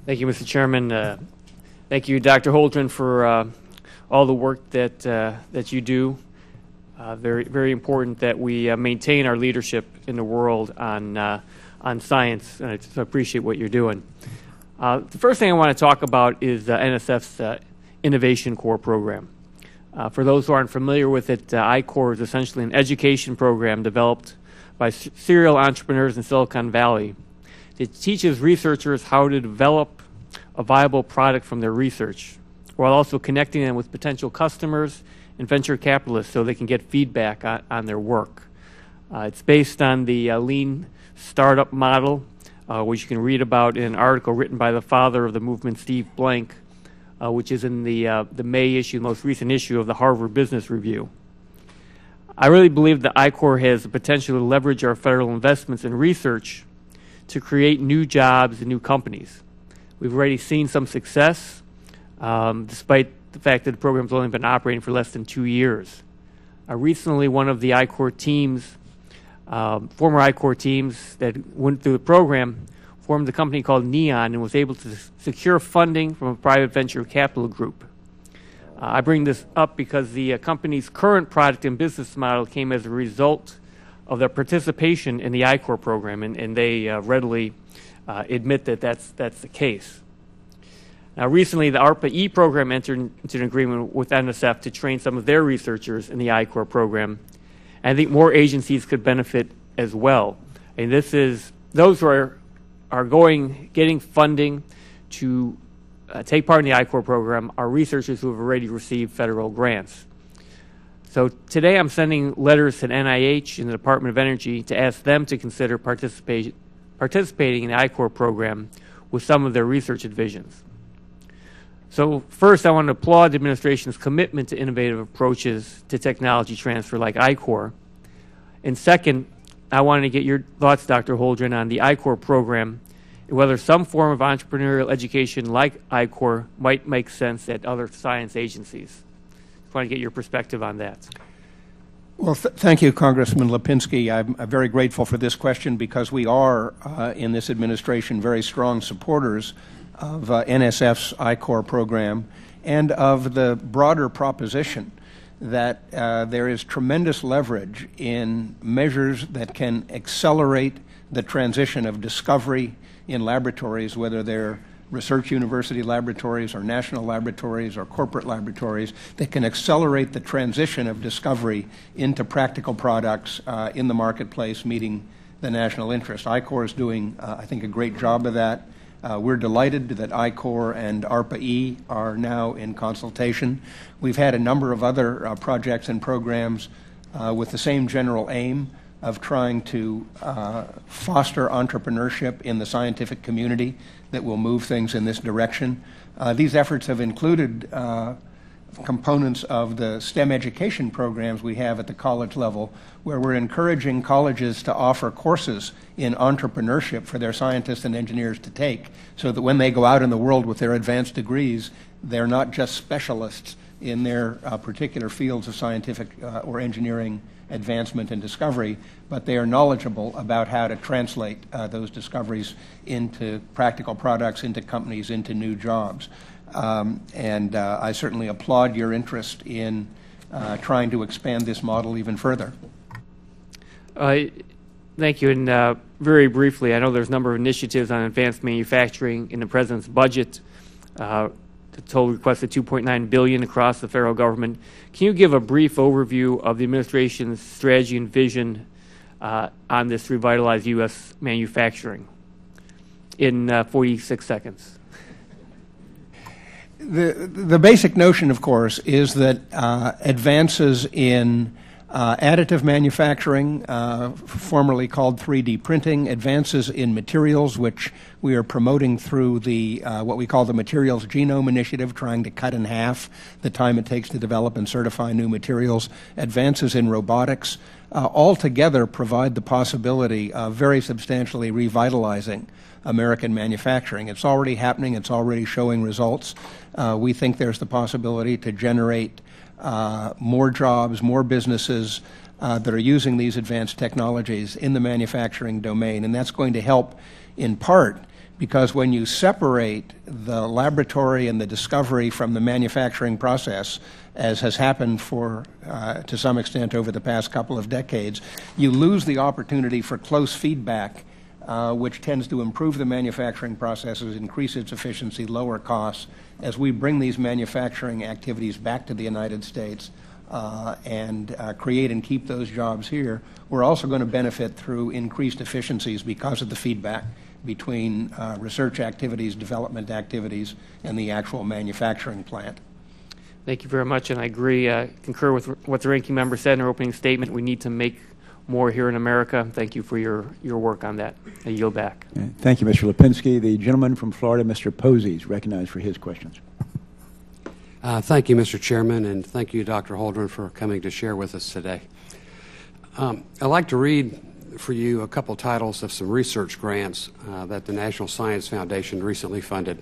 Thank you, Mr. Chairman. Thank you, Dr. Holdren, for all the work that you do. Very, very important that we maintain our leadership in the world on science, and I just appreciate what you're doing. The first thing I want to talk about is NSF's Innovation Corps program. For those who aren't familiar with it, I-Corps is essentially an education program developed by serial entrepreneurs in Silicon Valley. It teaches researchers how to develop a viable product from their research, while also connecting them with potential customers and venture capitalists so they can get feedback on their work. It's based on the lean startup model, which you can read about in an article written by the father of the movement, Steve Blank, which is in the May issue, the most recent issue of the Harvard Business Review. I really believe that I-Corps has the potential to leverage our federal investments in research to create new jobs and new companies. We've already seen some success, despite the fact that the program's only been operating for less than 2 years. Recently, one of the I-Corps teams, former I-Corps teams that went through the program, formed a company called Neon and was able to secure funding from a private venture capital group. I bring this up because the company's current product and business model came as a result of their participation in the I-Corps program, and they readily admit that that's the case. Now, recently, the ARPA-E program entered into an agreement with NSF to train some of their researchers in the I-Corps program. And I think more agencies could benefit as well. And this is those who are getting funding to take part in the I-Corps program are researchers who have already received federal grants. So today I'm sending letters to NIH and the Department of Energy to ask them to consider participating in the I-Corps program with some of their research divisions. So first, I want to applaud the administration's commitment to innovative approaches to technology transfer like I-Corps. And second, I want to get your thoughts, Dr. Holdren, on the I-Corps program and whether some form of entrepreneurial education like I-Corps might make sense at other science agencies. I want to get your perspective on that. Well, thank you, Congressman Lipinski. I'm very grateful for this question because we are, in this administration, very strong supporters of NSF's I-Corps program and of the broader proposition that there is tremendous leverage in measures that can accelerate the transition of discovery in laboratories, whether they're research university laboratories or national laboratories or corporate laboratories, that can accelerate the transition of discovery into practical products in the marketplace, meeting the national interest. I-Corps is doing, I think, a great job of that. We're delighted that I-Corps and ARPA-E are now in consultation. We've had a number of other projects and programs with the same general aim of trying to foster entrepreneurship in the scientific community that will move things in this direction. These efforts have included components of the STEM education programs we have at the college level, where we're encouraging colleges to offer courses in entrepreneurship for their scientists and engineers to take, so that when they go out in the world with their advanced degrees, they're not just specialists in their particular fields of scientific or engineering advancement and discovery, but they are knowledgeable about how to translate those discoveries into practical products, into companies, into new jobs. And I certainly applaud your interest in trying to expand this model even further. Thank you. And very briefly, I know there's a number of initiatives on advanced manufacturing in the President's budget. The total requested $2.9 billion across the federal government. Can you give a brief overview of the administration's strategy and vision on this revitalized U.S. manufacturing in 46 seconds? The basic notion, of course, is that advances in additive manufacturing, formerly called 3D printing, advances in materials, which we are promoting through the what we call the Materials Genome Initiative, trying to cut in half the time it takes to develop and certify new materials, advances in robotics, all together provide the possibility of very substantially revitalizing American manufacturing. It's already happening. It's already showing results. We think there's the possibility to generate more jobs, more businesses that are using these advanced technologies in the manufacturing domain. And that's going to help in part because when you separate the laboratory and the discovery from the manufacturing process, as has happened for, to some extent over the past couple of decades, you lose the opportunity for close feedback, which tends to improve the manufacturing processes, increase its efficiency, lower costs. As we bring these manufacturing activities back to the United States and create and keep those jobs here, we're also going to benefit through increased efficiencies because of the feedback between research activities, development activities, and the actual manufacturing plant. Thank you very much, and I agree, concur with what the ranking member said in her opening statement. We need to make more here in America. Thank you for your work on that. I yield back. Thank you, Mr. Lipinski. The gentleman from Florida, Mr. Posey, is recognized for his questions. Thank you, Mr. Chairman, and thank you, Dr. Holdren, for coming to share with us today. I'd like to read for you a couple titles of some research grants that the National Science Foundation recently funded.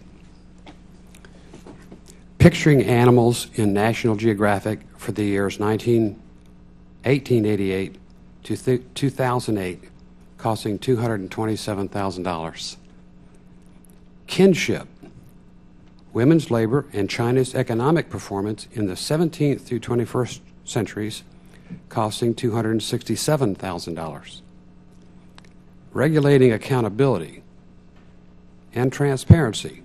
Picturing Animals in National Geographic for the years 1888 to 2008, costing $227,000. Kinship, Women's Labor and China's Economic Performance in the 17th through 21st centuries, costing $267,000. Regulating Accountability and Transparency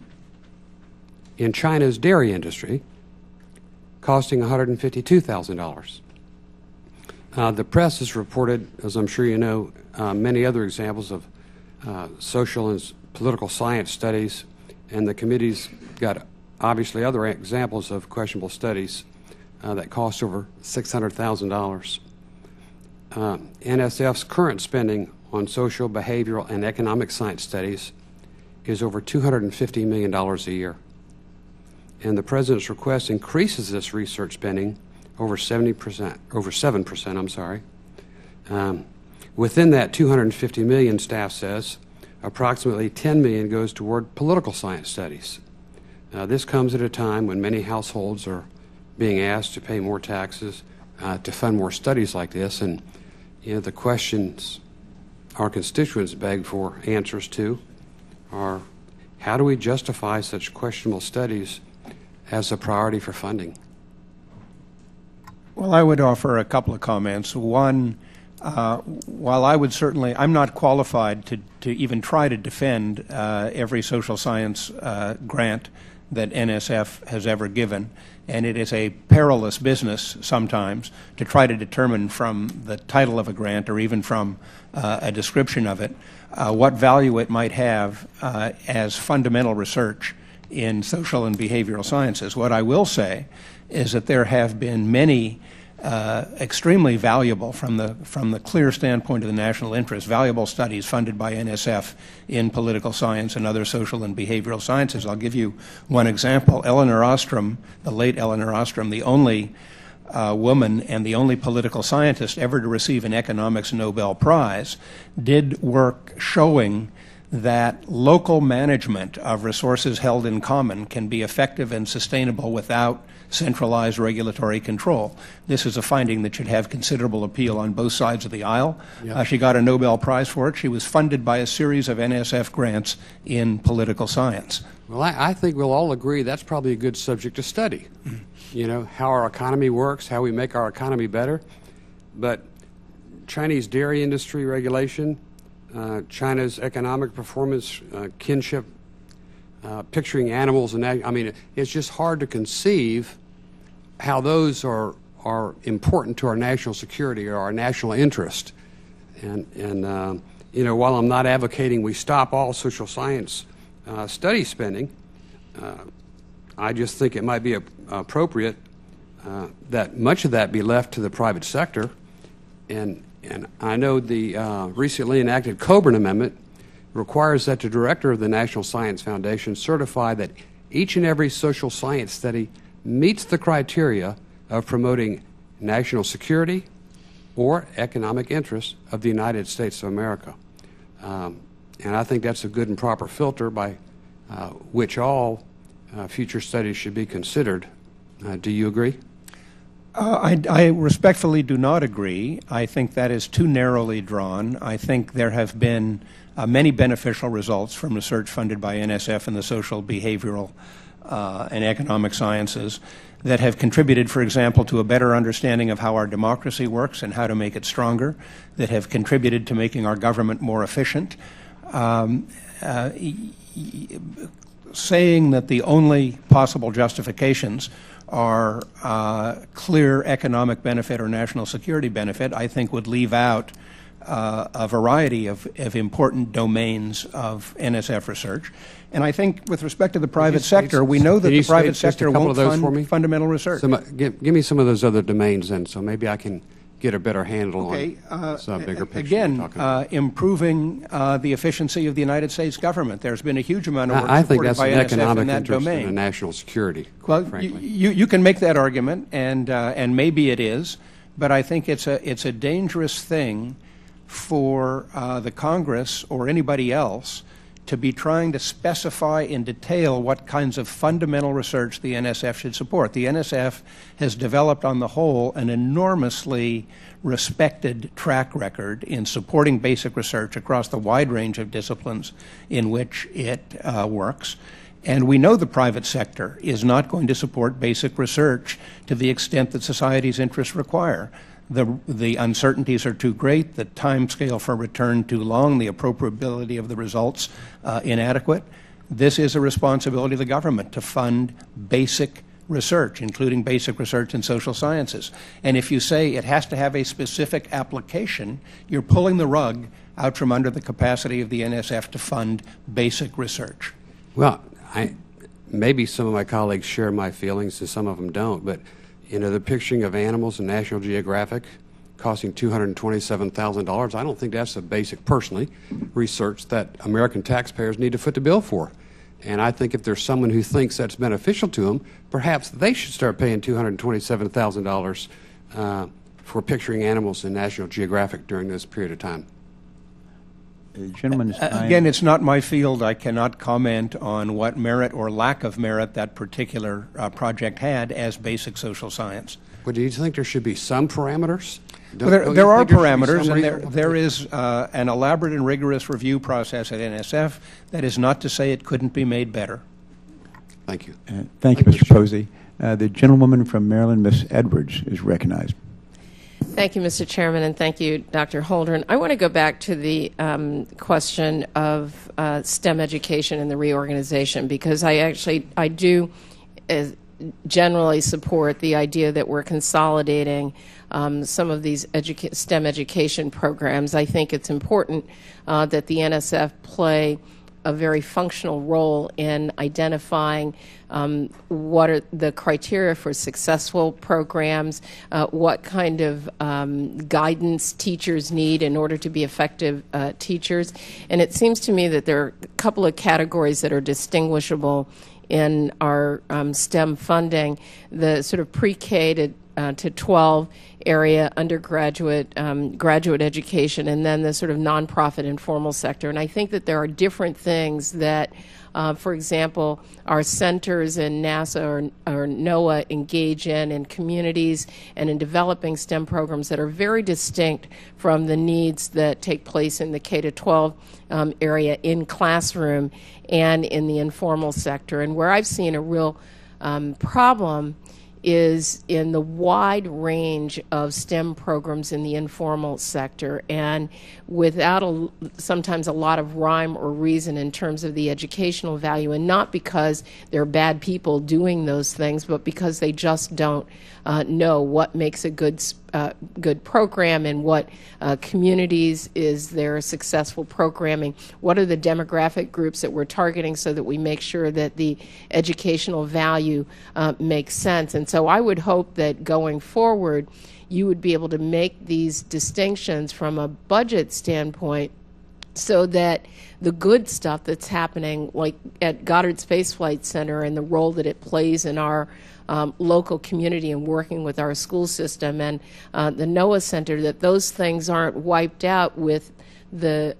in China's dairy industry, costing $152,000. The press has reported, as I'm sure you know, many other examples of social and political science studies, and the committee's got obviously other examples of questionable studies that cost over $600,000. NSF's current spending on social, behavioral, and economic science studies is over $250 million a year. And the President's request increases this research spending over 7%, I'm sorry. Within that $250 million, staff says, approximately $10 million goes toward political science studies. This comes at a time when many households are being asked to pay more taxes to fund more studies like this, and the questions our constituents beg for answers to are, how do we justify such questionable studies as a priority for funding? Well, I would offer a couple of comments. One, while I would certainly, I'm not qualified to even try to defend every social science grant that NSF has ever given, and it is a perilous business sometimes to try to determine from the title of a grant or even from a description of it what value it might have as fundamental research in social and behavioral sciences. What I will say is that there have been many extremely valuable, from the clear standpoint of the national interest, valuable studies funded by NSF in political science and other social and behavioral sciences. I'll give you one example. Eleanor Ostrom, the late Eleanor Ostrom, the only woman and the only political scientist ever to receive an economics Nobel Prize, did work showing that local management of resources held in common can be effective and sustainable without centralized regulatory control. This is a finding that should have considerable appeal on both sides of the aisle. Yep. She got a Nobel Prize for it. She was funded by a series of NSF grants in political science. Well, I think we'll all agree that's probably a good subject to study. You know, how our economy works, how we make our economy better. But Chinese dairy industry regulation, China's economic performance, kinship, picturing animals, and I mean, it's just hard to conceive how those are important to our national security or our national interest. And you know, while I'm not advocating we stop all social science study spending, I just think it might be appropriate that much of that be left to the private sector. And I know the recently enacted Coburn Amendment requires that the director of the National Science Foundation certify that each and every social science study meets the criteria of promoting national security or economic interests of the United States of America. And I think that's a good and proper filter by which all future studies should be considered. Do you agree? I respectfully do not agree. I think that is too narrowly drawn. I think there have been many beneficial results from research funded by NSF in the social, behavioral, and economic sciences that have contributed, for example, to a better understanding of how our democracy works and how to make it stronger, that have contributed to making our government more efficient. Saying that the only possible justifications are clear economic benefit or national security benefit, I think would leave out a variety of important domains of NSF research. And I think with respect to the private sector, we know that the private sector won't fund fundamental research. So give me some of those other domains then, so maybe I can get a better handle on some bigger picture. Again, improving the efficiency of the United States government. There's been a huge amount of work supported by NSF in that domain. And national security. Well, frankly. You can make that argument, and maybe it is, but I think it's a dangerous thing for the Congress or anybody else to be trying to specify in detail what kinds of fundamental research the NSF should support. The NSF has developed on the whole an enormously respected track record in supporting basic research across the wide range of disciplines in which it works. And we know the private sector is not going to support basic research to the extent that society's interests require. The uncertainties are too great, the time scale for return too long, the appropriability of the results inadequate. This is a responsibility of the government to fund basic research, including basic research in social sciences. And if you say it has to have a specific application, you're pulling the rug out from under the capacity of the NSF to fund basic research. Well, maybe some of my colleagues share my feelings and some of them don't, but the picturing of animals in National Geographic costing $227,000, I don't think that's the basic, personally, research that American taxpayers need to foot the bill for. And I think if there's someone who thinks that's beneficial to them, perhaps they should start paying $227,000 for picturing animals in National Geographic during this period of time. Gentleman's time. Again, it's not my field. I cannot comment on what merit or lack of merit that particular project had as basic social science. But do you think there should be some parameters? Well, there are parameters, and there is an elaborate and rigorous review process at NSF. That is not to say it couldn't be made better. Thank you. Thank you, Mr. Posey. The gentlewoman from Maryland, Ms. Edwards, is recognized. Thank you, Mr. Chairman, and thank you, Dr. Holdren. I want to go back to the question of STEM education and the reorganization, because I do generally support the idea that we're consolidating some of these STEM education programs. I think it's important that the NSF play a very functional role in identifying what are the criteria for successful programs, what kind of guidance teachers need in order to be effective teachers. And it seems to me that there are a couple of categories that are distinguishable in our STEM funding: the sort of pre-K to 12 area, undergraduate, graduate education, and then the sort of nonprofit informal sector. And I think that there are different things that, for example, our centers in NASA or NOAA engage in communities and in developing STEM programs that are very distinct from the needs that take place in the K to 12 area in classroom and in the informal sector. And where I've seen a real problem is in the wide range of STEM programs in the informal sector, and without sometimes a lot of rhyme or reason in terms of the educational value, and not because they're bad people doing those things, but because they just don't know what makes a good program and what communities is their successful programming. What are the demographic groups that we're targeting so that we make sure that the educational value makes sense. And so I would hope that going forward you would be able to make these distinctions from a budget standpoint so that the good stuff that's happening, like at Goddard Space Flight Center and the role that it plays in our local community and working with our school system and the NOAA Center, that those things aren't wiped out with the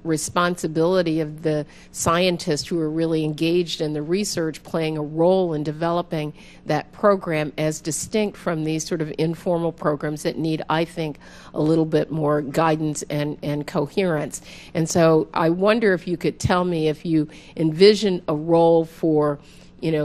responsibility of the scientists who are really engaged in the research playing a role in developing that program, as distinct from these sort of informal programs that need, I think, a little bit more guidance and coherence. And so I wonder if you could tell me if you envision a role for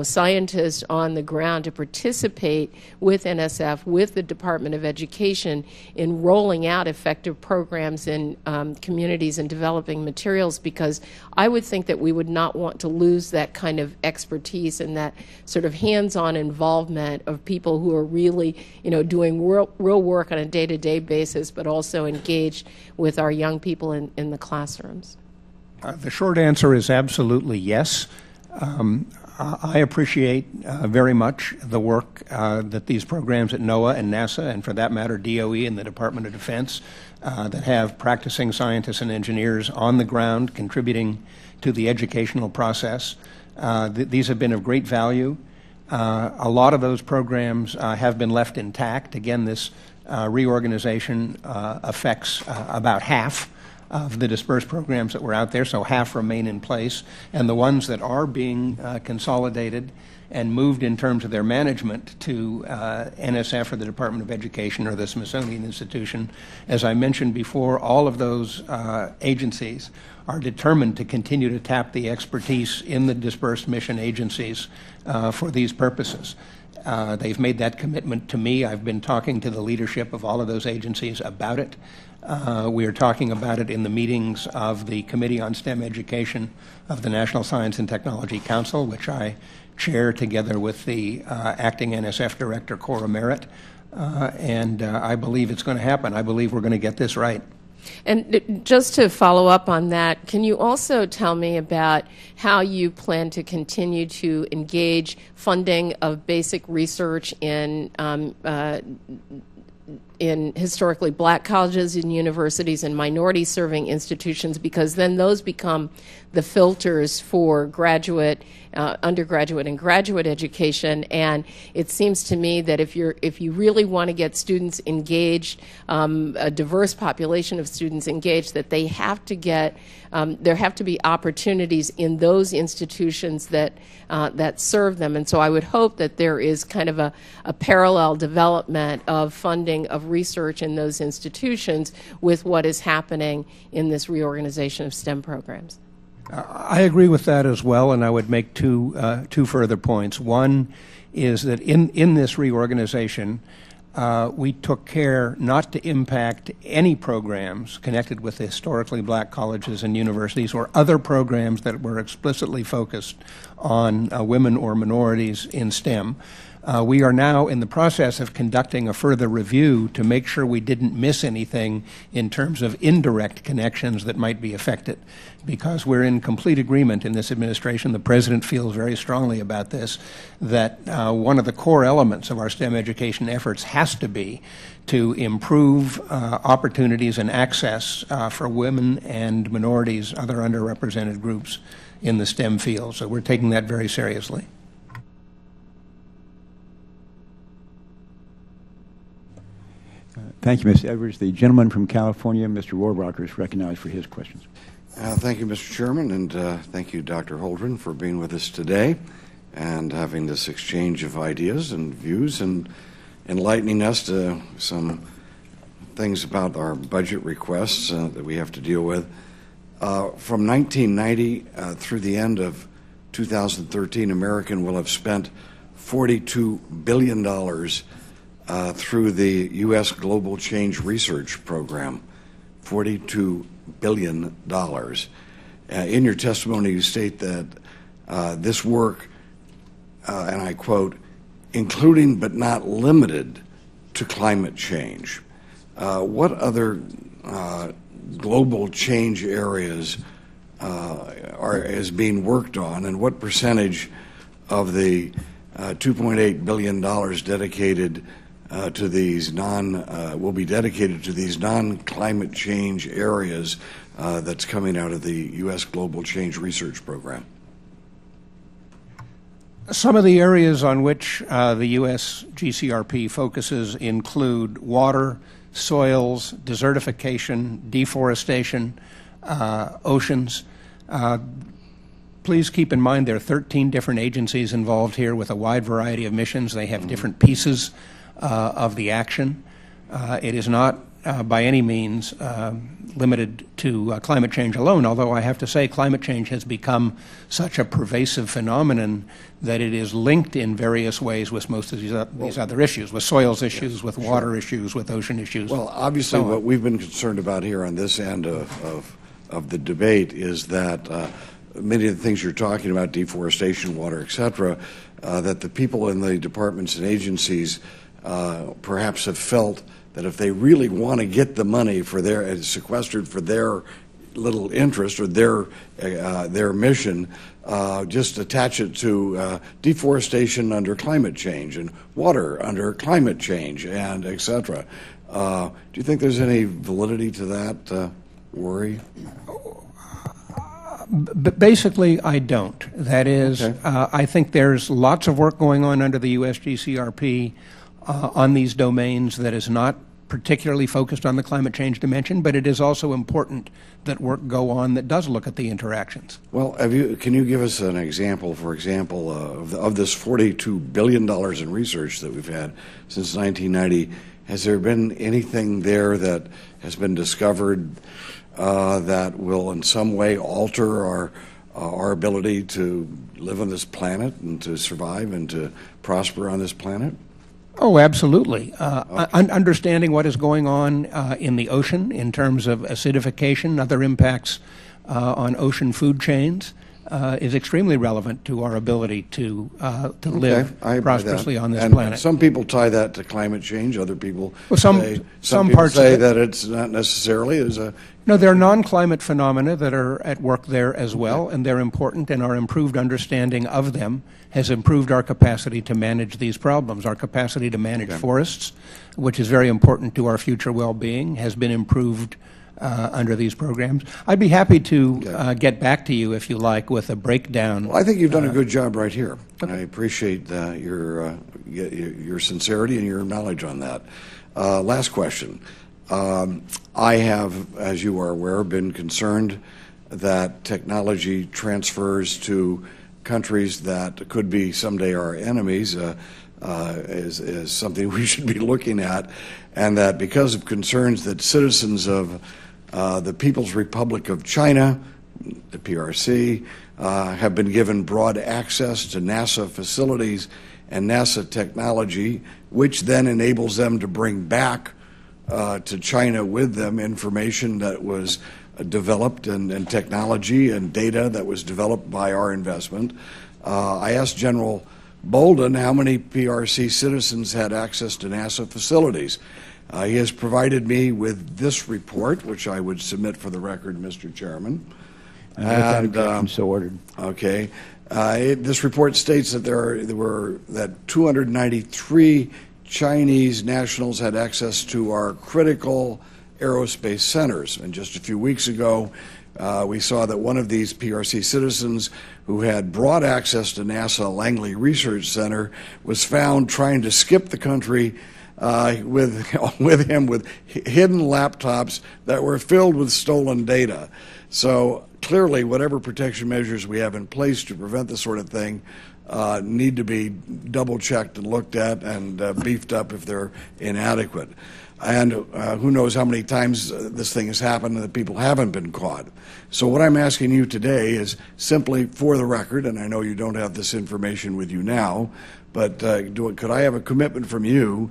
scientists on the ground to participate with NSF, with the Department of Education in rolling out effective programs in communities and developing materials, because I would think that we would not want to lose that kind of expertise and that sort of hands-on involvement of people who are really, doing real work on a day-to-day basis, but also engaged with our young people in the classrooms. The short answer is absolutely yes. I appreciate very much the work that these programs at NOAA and NASA, and for that matter DOE and the Department of Defense, that have practicing scientists and engineers on the ground contributing to the educational process. These have been of great value. A lot of those programs have been left intact. Again, this reorganization affects about half of the dispersed programs that were out there, so half remain in place, and the ones that are being consolidated and moved in terms of their management to NSF or the Department of Education or the Smithsonian Institution. As I mentioned before, all of those agencies are determined to continue to tap the expertise in the dispersed mission agencies for these purposes. They've made that commitment to me. I've been talking to the leadership of all of those agencies about it. We are talking about it in the meetings of the Committee on STEM Education of the National Science and Technology Council, which I chair together with the acting NSF director, Cora Merritt, and I believe it's going to happen. I believe we're going to get this right. And just to follow up on that, can you also tell me about how you plan to continue to engage funding of basic research in historically black colleges and universities and minority-serving institutions, because then those become the filters for graduate, undergraduate, and graduate education. And it seems to me that if you really want to get students engaged, a diverse population of students engaged, that they have to get there have to be opportunities in those institutions that serve them. And so I would hope that there is kind of a parallel development of funding of research in those institutions with what is happening in this reorganization of STEM programs. I agree with that as well, and I would make two further points. One is that in this reorganization, we took care not to impact any programs connected with historically black colleges and universities or other programs that were explicitly focused on women or minorities in STEM. We are now in the process of conducting a further review to make sure we didn't miss anything in terms of indirect connections that might be affected. Because we're in complete agreement in this administration, the President feels very strongly about this, that one of the core elements of our STEM education efforts has to be to improve opportunities and access for women and minorities, other underrepresented groups in the STEM field. So we're taking that very seriously. Thank you, Ms. Edwards. The gentleman from California, Mr. Rohrabacher, is recognized for his questions. Thank you, Mr. Chairman, and thank you, Dr. Holdren, for being with us today and having this exchange of ideas and views and enlightening us to some things about our budget requests that we have to deal with. From 1990 through the end of 2013, American will have spent $42 billion through the U.S. Global Change Research Program, $42 billion. In your testimony, you state that this work, and I quote, including but not limited to climate change. What other global change areas is being worked on, and what percentage of the $2.8 billion dedicated to these will be dedicated to these non-climate change areas that's coming out of the U.S. Global Change Research Program? Some of the areas on which the U.S. GCRP focuses include water, soils, desertification, deforestation, oceans. Please keep in mind there are 13 different agencies involved here with a wide variety of missions. They have different pieces of the action. It is not by any means limited to climate change alone, although I have to say climate change has become such a pervasive phenomenon that it is linked in various ways with most of these other issues, with soils issues, with water issues, with ocean issues. Well, obviously what we've been concerned about here on this end of the debate is that many of the things you're talking about, deforestation, water, et cetera, that the people in the departments and agencies perhaps have felt that if they really want to get the money for their sequestered for their little interest or their mission, just attach it to deforestation under climate change and water under climate change and et cetera. Do you think there's any validity to that worry? Basically, I don't. That is, okay. I think there's lots of work going on under the U.S. GCRP on these domains that is not particularly focused on the climate change dimension, but it is also important that work go on that does look at the interactions. Well, can you give us an example, for example, of this $42 billion in research that we've had since 1990? Has there been anything there that has been discovered that will in some way alter our ability to live on this planet and to survive and to prosper on this planet? Oh, absolutely. Understanding what is going on in the ocean in terms of acidification, other impacts on ocean food chains, is extremely relevant to our ability to live prosperously on this planet. Some people tie that to climate change. Other people some people say that it's not necessarily. No, there are non-climate phenomena that are at work there as well, and they're important, and our improved understanding of them has improved our capacity to manage these problems. Our capacity to manage forests, which is very important to our future well-being, has been improved under these programs. I'd be happy to get back to you, if you like, with a breakdown. Well, I think you've done a good job right here. Okay. I appreciate your sincerity and your knowledge on that. Last question. I have, as you are aware, been concerned that technology transfers to countries that could be someday our enemies is something we should be looking at, and that because of concerns that citizens of the People's Republic of China, the PRC, have been given broad access to NASA facilities and NASA technology, which then enables them to bring back to China with them information that was developed and technology and data that was developed by our investment. I asked General Bolden how many PRC citizens had access to NASA facilities. He has provided me with this report, which I would submit for the record, Mr. Chairman. And so ordered. Okay. This report states that there were 293 Chinese nationals had access to our critical aerospace centers. And just a few weeks ago, we saw that one of these PRC citizens who had broad access to NASA Langley Research Center was found trying to skip the country with hidden laptops that were filled with stolen data. So clearly, whatever protection measures we have in place to prevent this sort of thing need to be double-checked and looked at and beefed up if they're inadequate. And who knows how many times this thing has happened and that people haven't been caught. So what I'm asking you today is simply for the record, and I know you don't have this information with you now, but could I have a commitment from you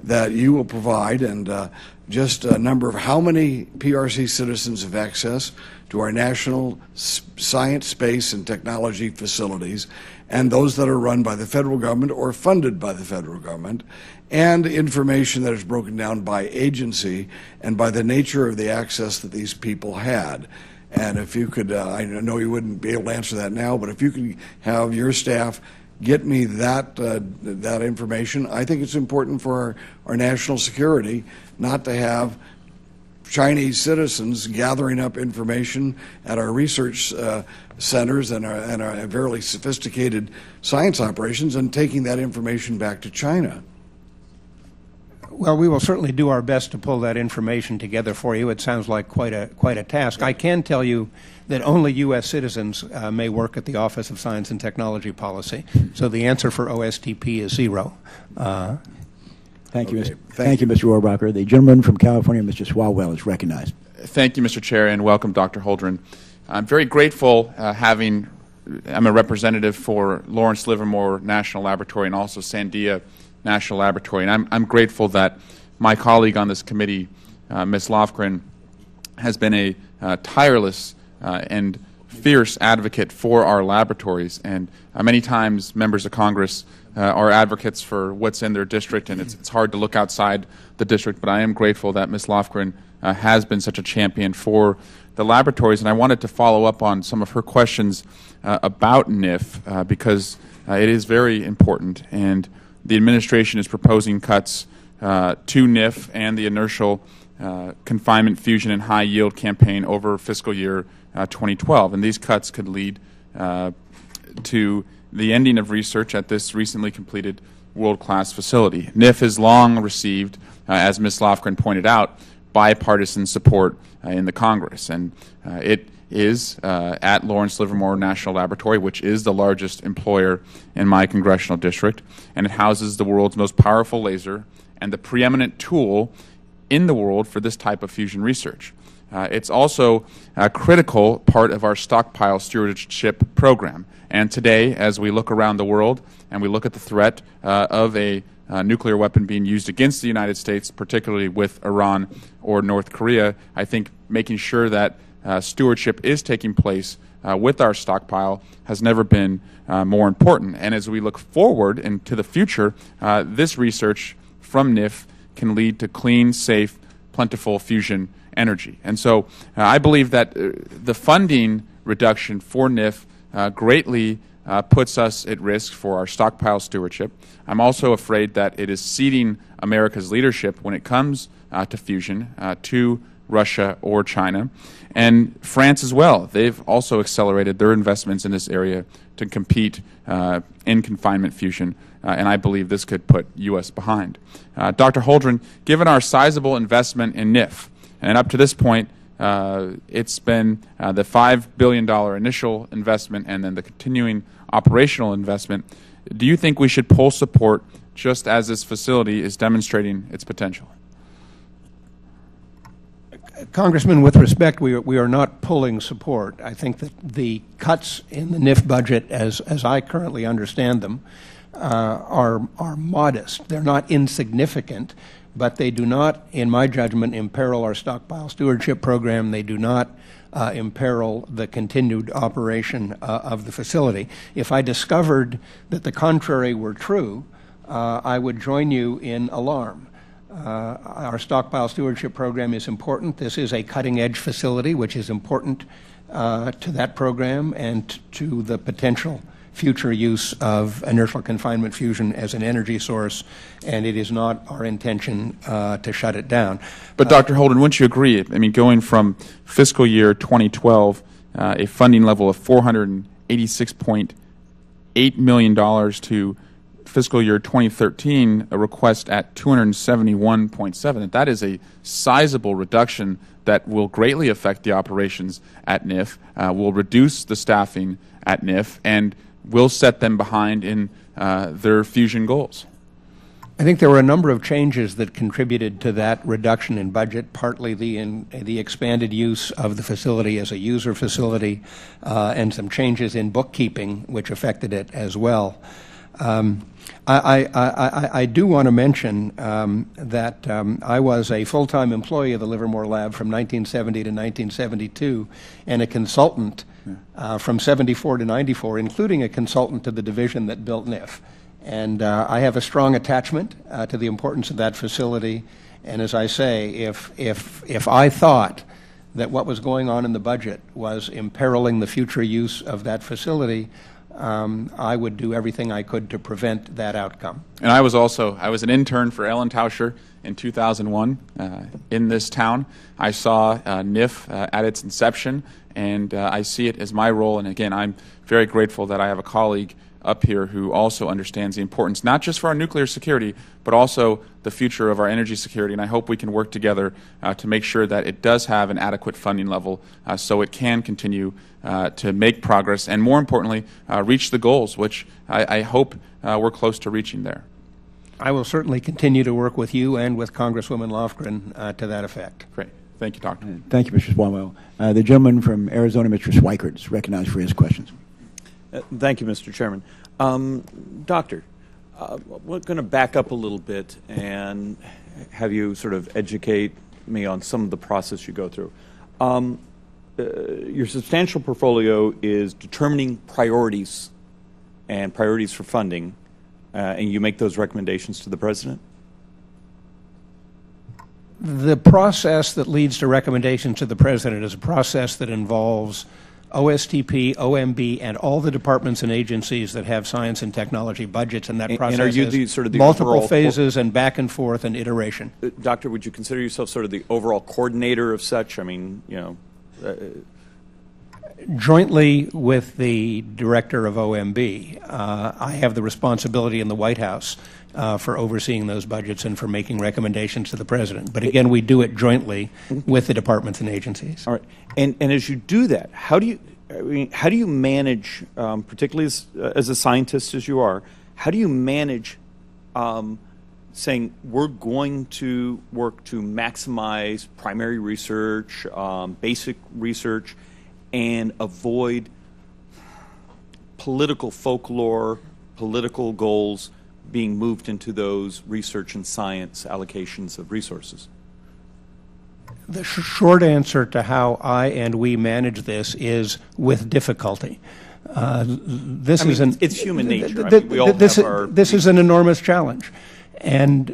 that you will provide and just a number of how many PRC citizens have access to our national science, space, and technology facilities, and those that are run by the federal government or funded by the federal government, and information that is broken down by agency and by the nature of the access that these people had. And if you could, I know you wouldn't be able to answer that now, but if you could have your staff get me that information, I think it's important for our national security not to have Chinese citizens gathering up information at our research centers and our very sophisticated science operations and taking that information back to China. Well, we will certainly do our best to pull that information together for you. It sounds like quite a task. I can tell you that only U.S. citizens may work at the Office of Science and Technology Policy. So the answer for OSTP is 0. Thank you, Thank you, Mr. Rohrabacher. The gentleman from California, Mr. Swalwell, is recognized. Thank you, Mr. Chair, and welcome, Dr. Holdren. I'm very grateful I'm a representative for Lawrence Livermore National Laboratory and also Sandia National Laboratory, and I'm grateful that my colleague on this committee, Ms. Lofgren, has been a tireless and fierce advocate for our laboratories, and many times members of Congress are advocates for what's in their district, and it's hard to look outside the district, but I am grateful that Ms. Lofgren has been such a champion for the laboratories, and I wanted to follow up on some of her questions about NIF because it is very important, and the administration is proposing cuts to NIF and the inertial confinement, fusion, and high yield campaign over fiscal year 2012, and these cuts could lead to the ending of research at this recently completed world-class facility. NIF has long received, as Ms. Lofgren pointed out, bipartisan support in the Congress, and it is at Lawrence Livermore National Laboratory, which is the largest employer in my congressional district, and it houses the world's most powerful laser and the preeminent tool in the world for this type of fusion research. It's also a critical part of our stockpile stewardship program. And today, as we look around the world and we look at the threat of a nuclear weapon being used against the United States, particularly with Iran or North Korea, I think making sure that stewardship is taking place with our stockpile has never been more important. And as we look forward into the future, this research from NIF can lead to clean, safe, plentiful fusion energy. And so I believe that the funding reduction for NIF greatly puts us at risk for our stockpile stewardship. I'm also afraid that it is ceding America's leadership when it comes to fusion to Russia or China. And France as well. They've also accelerated their investments in this area to compete in confinement fusion, and I believe this could put U.S. behind. Dr. Holdren, given our sizable investment in NIF, and up to this point, it's been the $5 billion initial investment and then the continuing operational investment, do you think we should pull support just as this facility is demonstrating its potential? Congressman, with respect, we are not pulling support. I think that the cuts in the NIF budget, as I currently understand them, are modest. They're not insignificant, but they do not, in my judgment, imperil our stockpile stewardship program. They do not imperil the continued operation of the facility. If I discovered that the contrary were true, I would join you in alarm. Our stockpile stewardship program is important. This is a cutting-edge facility, which is important to that program and to the potential future use of inertial confinement fusion as an energy source, and it is not our intention to shut it down. But Dr. Holdren, wouldn't you agree? I mean, going from fiscal year 2012, a funding level of $486.8 million to fiscal year 2013, a request at $271.7. That is a sizable reduction that will greatly affect the operations at NIF, will reduce the staffing at NIF, and will set them behind in their fusion goals. I think there were a number of changes that contributed to that reduction in budget, partly the expanded use of the facility as a user facility, and some changes in bookkeeping which affected it as well. I do want to mention that I was a full-time employee of the Livermore Lab from 1970 to 1972 and a consultant from 74 to 94, including a consultant to the division that built NIF. And I have a strong attachment to the importance of that facility. And as I say, if I thought that what was going on in the budget was imperiling the future use of that facility, I would do everything I could to prevent that outcome. And I was an intern for Ellen Tauscher in 2001 in this town. I saw NIF at its inception, and I see it as my role. And again, I'm very grateful that I have a colleague up here who also understands the importance, not just for our nuclear security, but also the future of our energy security. And I hope we can work together to make sure that it does have an adequate funding level so it can continue to make progress and, more importantly, reach the goals, which I hope we're close to reaching there. I will certainly continue to work with you and with Congresswoman Lofgren to that effect. Great. Thank you, Doctor. Thank you, Mr. Swalwell. The gentleman from Arizona, Mr. Schweikert, is recognized for his questions. Thank you, Mr. Chairman. Doctor, we're going to back up a little bit and have you sort of educate me on some of the process you go through. Your substantial portfolio is determining priorities and priorities for funding, and you make those recommendations to the President? The process that leads to recommendations to the President is a process that involves OSTP, OMB, and all the departments and agencies that have science and technology budgets, and that process and are you has sort of the multiple phases and back and forth and iteration. Doctor, would you consider yourself sort of the overall coordinator of such? I mean, you know. jointly with the director of OMB, I have the responsibility in the White House for overseeing those budgets and for making recommendations to the president. But again, we do it jointly with the departments and agencies. All right. And as you do that, how do you manage, particularly as a scientist as you are, how do you manage saying we're going to work to maximize primary research, basic research, and avoid political folklore, political goals being moved into those research and science allocations of resources? The short answer to how I and we manage this is with difficulty. It's human nature. We all have our... This is an enormous challenge. And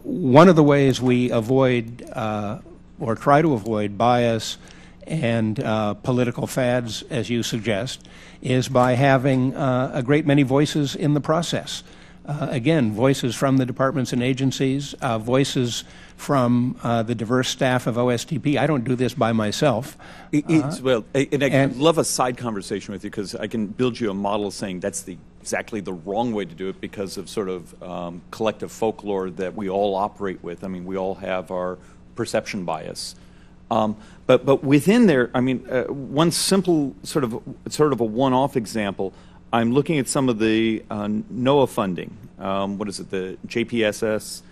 one of the ways we avoid or try to avoid bias and political fads, as you suggest, is by having a great many voices in the process. Again, voices from the departments and agencies, voices from the diverse staff of OSTP. I don't do this by myself. I'd love a side conversation with you, because I can build you a model saying that's exactly the wrong way to do it because of sort of collective folklore that we all operate with. I mean, we all have our perception bias. But within there, I mean, one simple sort of a one-off example, I'm looking at some of the NOAA funding. What is it, the JPSS?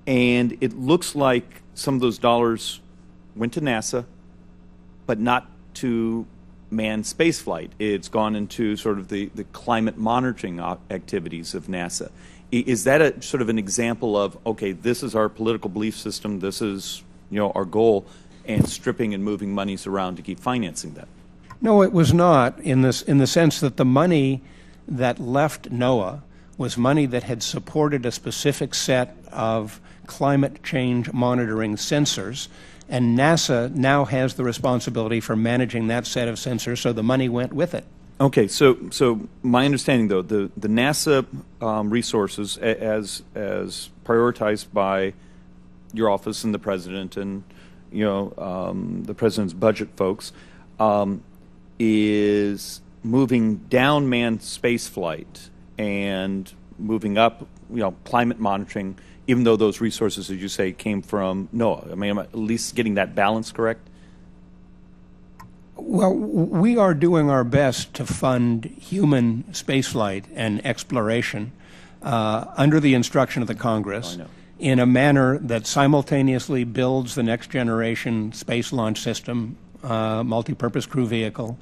And it looks like some of those dollars went to NASA, but not to manned spaceflight. It's gone into sort of the climate monitoring activities of NASA. Is that a sort of an example of, okay, this is our political belief system, this is, our goal, and stripping and moving monies around to keep financing that? No, it was not, in the sense that the money that left NOAA was money that had supported a specific set of climate change monitoring sensors, and NASA now has the responsibility for managing that set of sensors, so the money went with it. Okay, so my understanding, though, the NASA resources, as prioritized by your office and the president and the president's budget folks, is moving down manned space flight and moving up, climate monitoring, even though those resources, as you say, came from NOAA. I mean, am I at least getting that balance correct? Well, we are doing our best to fund human spaceflight and exploration under the instruction of the Congress in a manner that simultaneously builds the next generation space launch system, multi-purpose crew vehicle,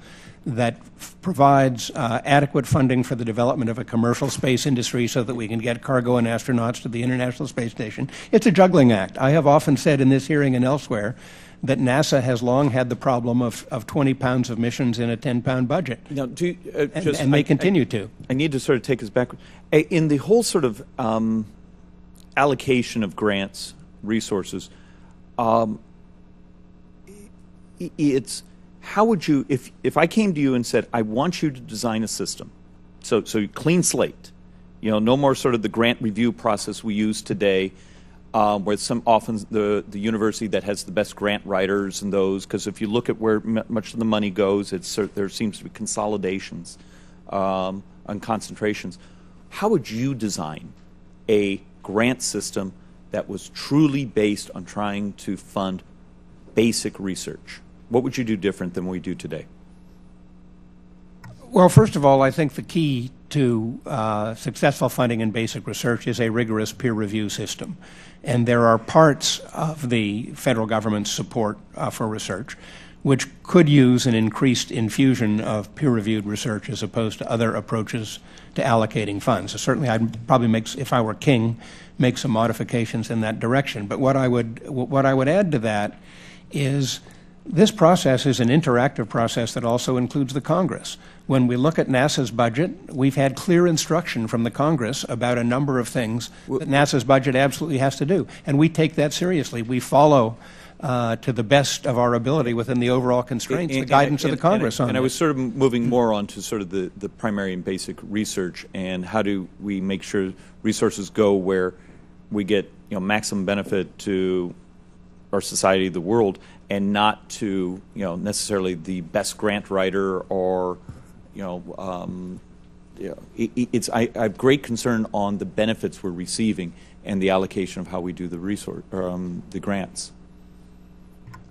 that provides adequate funding for the development of a commercial space industry so that we can get cargo and astronauts to the International Space Station. It's a juggling act. I have often said in this hearing and elsewhere that NASA has long had the problem of 20 pounds of missions in a 10-pound budget. Now, and they continue to. I need to sort of take us back. In the whole sort of allocation of grants, resources, it's how would you, if I came to you and said, I want you to design a system, so clean slate, no more sort of the grant review process we use today, where often the university that has the best grant writers and those, because if you look at where much of the money goes, there seems to be consolidations and concentrations. How would you design a grant system that was truly based on trying to fund basic research? What would you do different than we do today? Well, first of all, I think the key to successful funding in basic research is a rigorous peer review system. And there are parts of the federal government's support for research which could use an increased infusion of peer-reviewed research as opposed to other approaches to allocating funds. So certainly I'd probably if I were king, make some modifications in that direction. But what I would add to that is this process is an interactive process that also includes the Congress. When we look at NASA's budget, we've had clear instruction from the Congress about a number of things that NASA's budget absolutely has to do. And we take that seriously. We follow to the best of our ability within the overall constraints, the guidance of the Congress on it. And I was sort of moving more on to sort of the primary and basic research, and how do we make sure resources go where we get maximum benefit to our society, the world, and not to necessarily the best grant writer or I have great concern on the benefits we're receiving and the allocation of how we do the grants.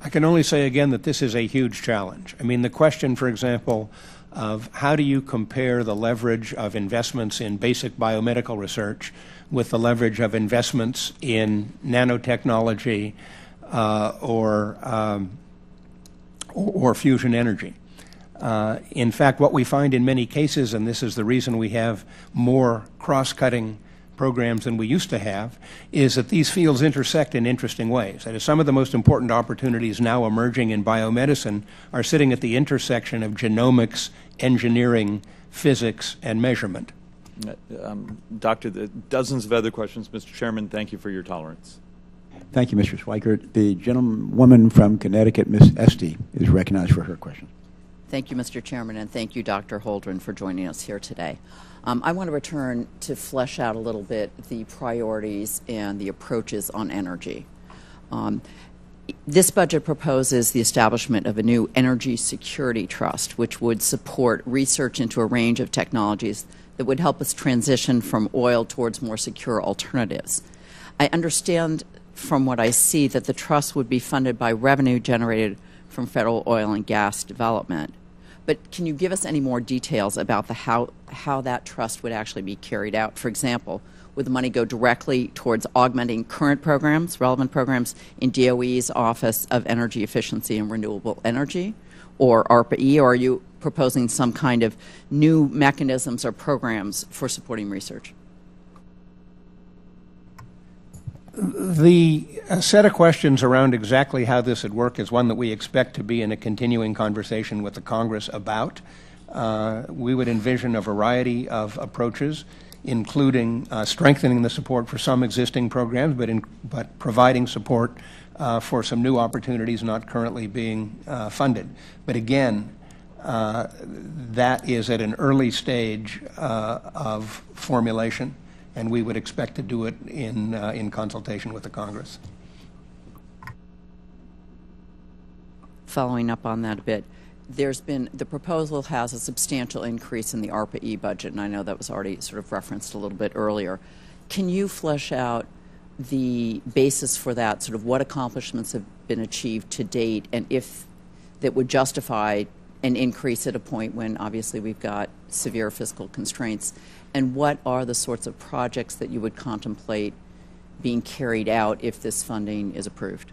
I can only say again that this is a huge challenge. I mean, the question, for example, of how do you compare the leverage of investments in basic biomedical research with the leverage of investments in nanotechnology or fusion energy. In fact, what we find in many cases, and this is the reason we have more cross-cutting programs than we used to have, is that these fields intersect in interesting ways. That is, some of the most important opportunities now emerging in biomedicine are sitting at the intersection of genomics, engineering, physics, and measurement. Doctor, dozens of other questions. Mr. Chairman, thank you for your tolerance. Thank you, Mr. Schweikert. The gentlewoman from Connecticut, Ms. Esty, is recognized for her question. Thank you, Mr. Chairman, and thank you, Dr. Holdren, for joining us here today. I want to return to flesh out a little bit the priorities and the approaches on energy. This budget proposes the establishment of a new energy security trust, which would support research into a range of technologies that would help us transition from oil towards more secure alternatives. I understand from what I see that the trust would be funded by revenue generated from federal oil and gas development. But can you give us any more details about how that trust would actually be carried out? For example, would the money go directly towards augmenting current programs, relevant programs in DOE's Office of Energy Efficiency and Renewable Energy, or ARPA-E, or are you proposing some kind of new mechanisms or programs for supporting research? The set of questions around exactly how this would work is one that we expect to be in a continuing conversation with the Congress about. We would envision a variety of approaches, including strengthening the support for some existing programs, but providing support for some new opportunities not currently being funded. But again, that is at an early stage of formulation, and we would expect to do it in consultation with the Congress. Following up on that a bit, the proposal has a substantial increase in the ARPA-E budget, and I know that was already sort of referenced a little bit earlier. Can you flesh out the basis for that, sort of what accomplishments have been achieved to date, and if that would justify an increase at a point when obviously we've got severe fiscal constraints, and what are the sorts of projects that you would contemplate being carried out if this funding is approved?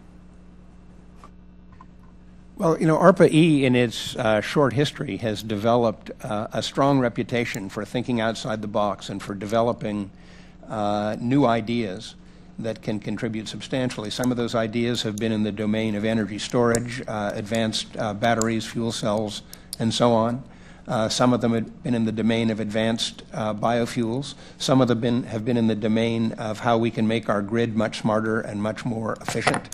Well, ARPA-E in its short history has developed a strong reputation for thinking outside the box and for developing new ideas that can contribute substantially. Some of those ideas have been in the domain of energy storage, advanced batteries, fuel cells, and so on. Some of them have been in the domain of advanced biofuels. Some of them have been in the domain of how we can make our grid much smarter and much more efficient.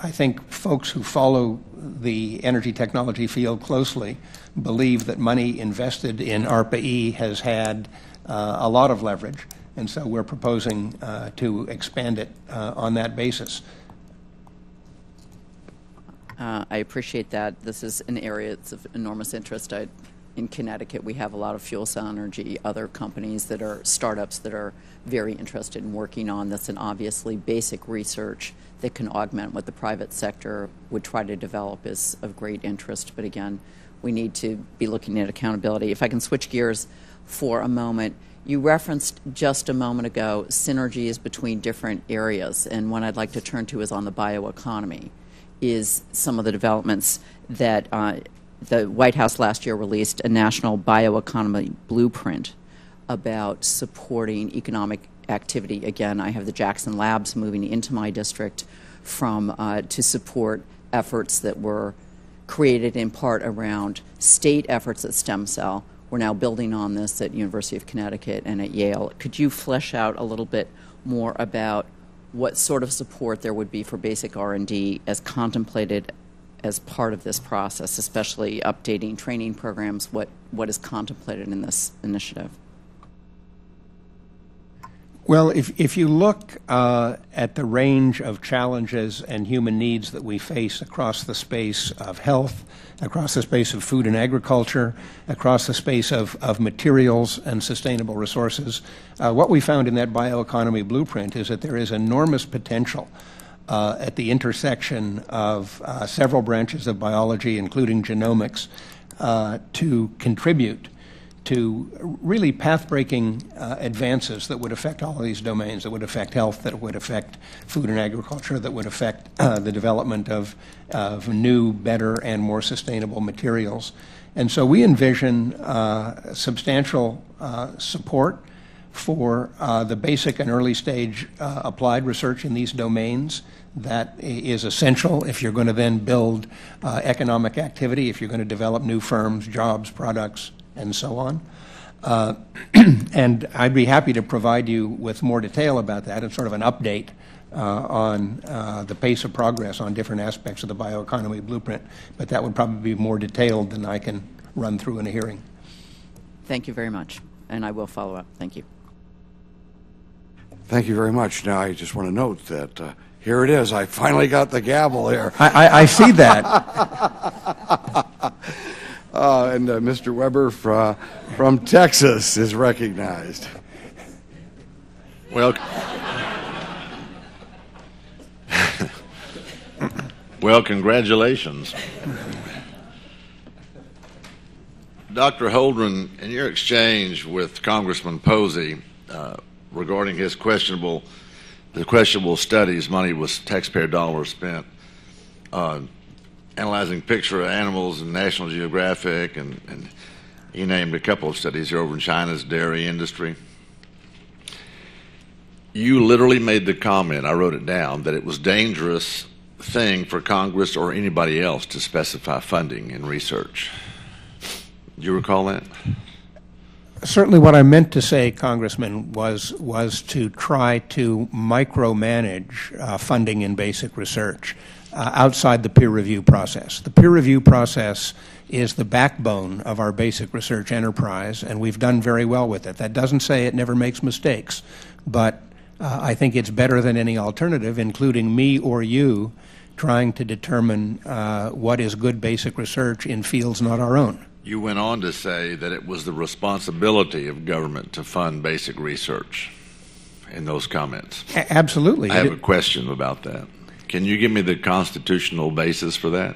I think folks who follow the energy technology field closely believe that money invested in ARPA-E has had a lot of leverage, and so we're proposing to expand it on that basis. I appreciate that. This is an area that's of enormous interest. In Connecticut, we have a lot of fuel cell energy, other companies that are startups that are very interested in working on this, and obviously basic research that can augment what the private sector would try to develop is of great interest. But again, we need to be looking at accountability. If I can switch gears for a moment, you referenced just a moment ago synergies between different areas, and one I'd like to turn to is on the bioeconomy. Is some of the developments that the White House last year released a national bioeconomy blueprint about supporting economic activity. Again, I have the Jackson Labs moving into my district to support efforts that were created in part around state efforts at stem cell. We're now building on this at University of Connecticut and at Yale. Could you flesh out a little bit more about what sort of support there would be for basic R&D as contemplated as part of this process, especially updating training programs, what is contemplated in this initiative? Well, if you look at the range of challenges and human needs that we face across the space of health, across the space of food and agriculture, across the space of materials and sustainable resources, what we found in that bioeconomy blueprint is that there is enormous potential at the intersection of several branches of biology, including genomics, to contribute to really path-breaking advances that would affect all of these domains, that would affect health, that would affect food and agriculture, that would affect the development of new, better, and more sustainable materials. And so we envision substantial support for the basic and early stage applied research in these domains that is essential if you're going to then build economic activity, if you're going to develop new firms, jobs, products, and so on. And I'd be happy to provide you with more detail about that and sort of an update on the pace of progress on different aspects of the bioeconomy blueprint, but that would probably be more detailed than I can run through in a hearing. Thank you very much, and I will follow up. Thank you. Thank you very much. Now, I just want to note that here it is. I finally got the gavel here. I see that. And Mr. Weber from Texas is recognized. Well, well, congratulations. Dr. Holdren, in your exchange with Congressman Posey regarding his questionable studies, money was taxpayer dollars spent analyzing picture of animals in National Geographic, and he named a couple of studies here over in China's dairy industry. You literally made the comment, I wrote it down, that it was a dangerous thing for Congress or anybody else to specify funding in research. Do you recall that? Certainly what I meant to say, Congressman, was to try to micromanage funding in basic research outside the peer review process. The peer review process is the backbone of our basic research enterprise, and we've done very well with it. That doesn't say it never makes mistakes, but I think it's better than any alternative, including me or you, trying to determine what is good basic research in fields not our own. You went on to say that it was the responsibility of government to fund basic research in those comments. Absolutely. I have a question about that. Can you give me the constitutional basis for that?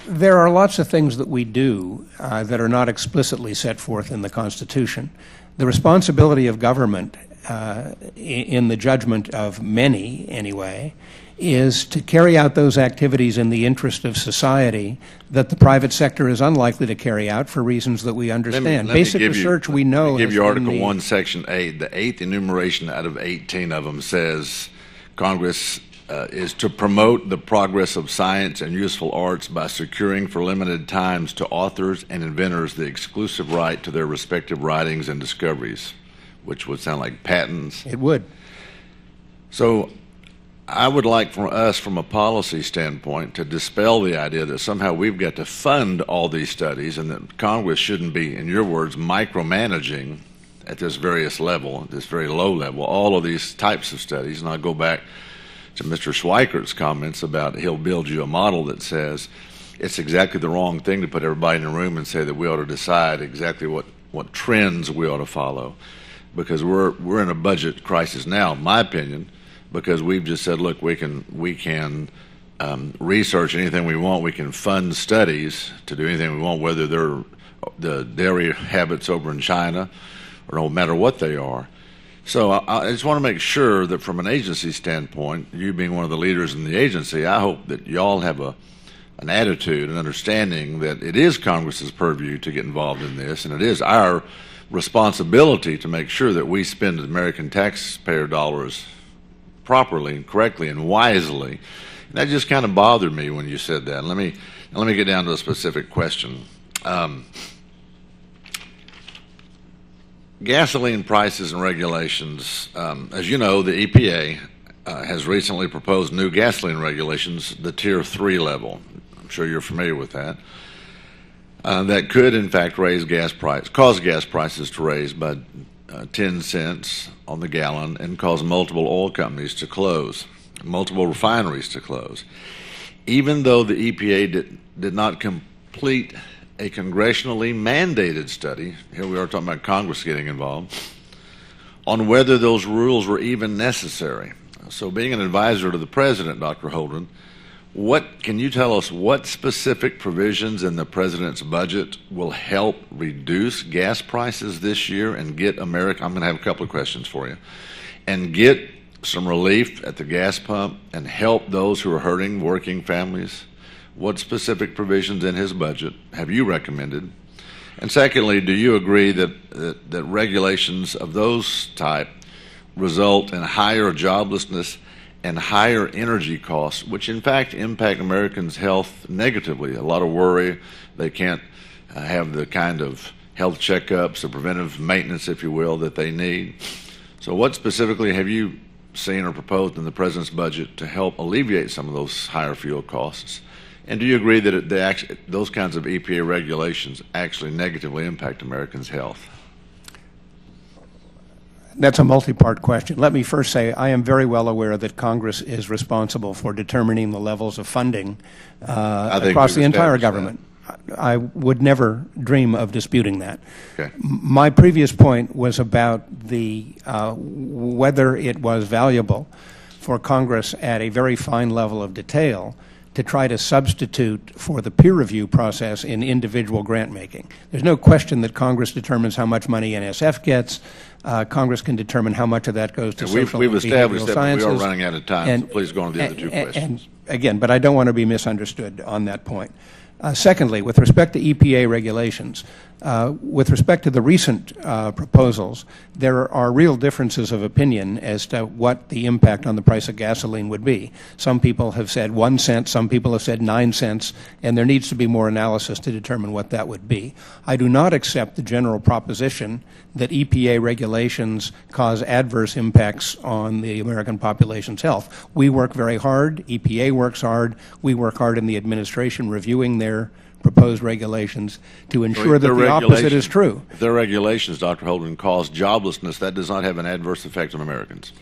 There are lots of things that we do that are not explicitly set forth in the Constitution. The responsibility of government, in the judgment of many anyway, is to carry out those activities in the interest of society that the private sector is unlikely to carry out for reasons that we understand. Basic research, we know. Let me give you Article 1, Section 8. The 8th enumeration out of 18 of them says Congress is to promote the progress of science and useful arts by securing for limited times to authors and inventors the exclusive right to their respective writings and discoveries, which would sound like patents. It would. So I would like for us, from a policy standpoint, to dispel the idea that somehow we've got to fund all these studies and that Congress shouldn't be, in your words, micromanaging at this various level, this very low level, all of these types of studies. And I'll go back to Mr. Schweikert's comments about he'll build you a model that says it's exactly the wrong thing to put everybody in a room and say that we ought to decide exactly what trends we ought to follow, because we're in a budget crisis now, in my opinion, because we've just said, look, we can research anything we want, we can fund studies to do anything we want, whether they're the dairy habits over in China or no matter what they are. So I just want to make sure that from an agency standpoint, you being one of the leaders in the agency, I hope that y'all have an attitude and understanding that it is Congress's purview to get involved in this, and it is our responsibility to make sure that we spend American taxpayer dollars properly and correctly and wisely. And that just kind of bothered me when you said that. Let me get down to a specific question. Gasoline prices and regulations. As you know, the EPA has recently proposed new gasoline regulations, the Tier 3 level. I'm sure you're familiar with that. That could, in fact, cause gas prices to raise by 10 cents on the gallon and caused multiple oil companies to close, multiple refineries to close. Even though the EPA did not complete a congressionally mandated study, here we are talking about Congress getting involved, on whether those rules were even necessary. So being an advisor to the President, Dr. Holdren, can you tell us what specific provisions in the President's budget will help reduce gas prices this year and get America, I'm going to have a couple of questions for you, and get some relief at the gas pump and help those who are hurting, working families? What specific provisions in his budget have you recommended? And secondly, do you agree that regulations of those type result in higher joblessness and higher energy costs, which in fact impact Americans' health negatively? A lot of worry. They can't have the kind of health checkups, the preventive maintenance, if you will, that they need. So what specifically have you seen or proposed in the President's budget to help alleviate some of those higher fuel costs? And do you agree that those kinds of EPA regulations actually negatively impact Americans' health? That's a multi-part question. Let me first say I am very well aware that Congress is responsible for determining the levels of funding across the entire government. I would never dream of disputing that. Okay. My previous point was about whether it was valuable for Congress at a very fine level of detail to try to substitute for the peer review process in individual grant making. There's no question that Congress determines how much money NSF gets. Congress can determine how much of that goes to social and behavioral sciences. We've established that, but we are running out of time, so please go on to the other two questions. And again, but I don't want to be misunderstood on that point. Secondly, with respect to EPA regulations, with respect to the recent proposals, there are real differences of opinion as to what the impact on the price of gasoline would be. Some people have said 1 cent, some people have said 9 cents, and there needs to be more analysis to determine what that would be. I do not accept the general proposition that EPA regulations cause adverse impacts on the American population's health. We work very hard. EPA works hard. We work hard in the administration reviewing their proposed regulations to ensure that the opposite is true. If their regulations, Dr. Holdren, cause joblessness, that does not have an adverse effect on Americans.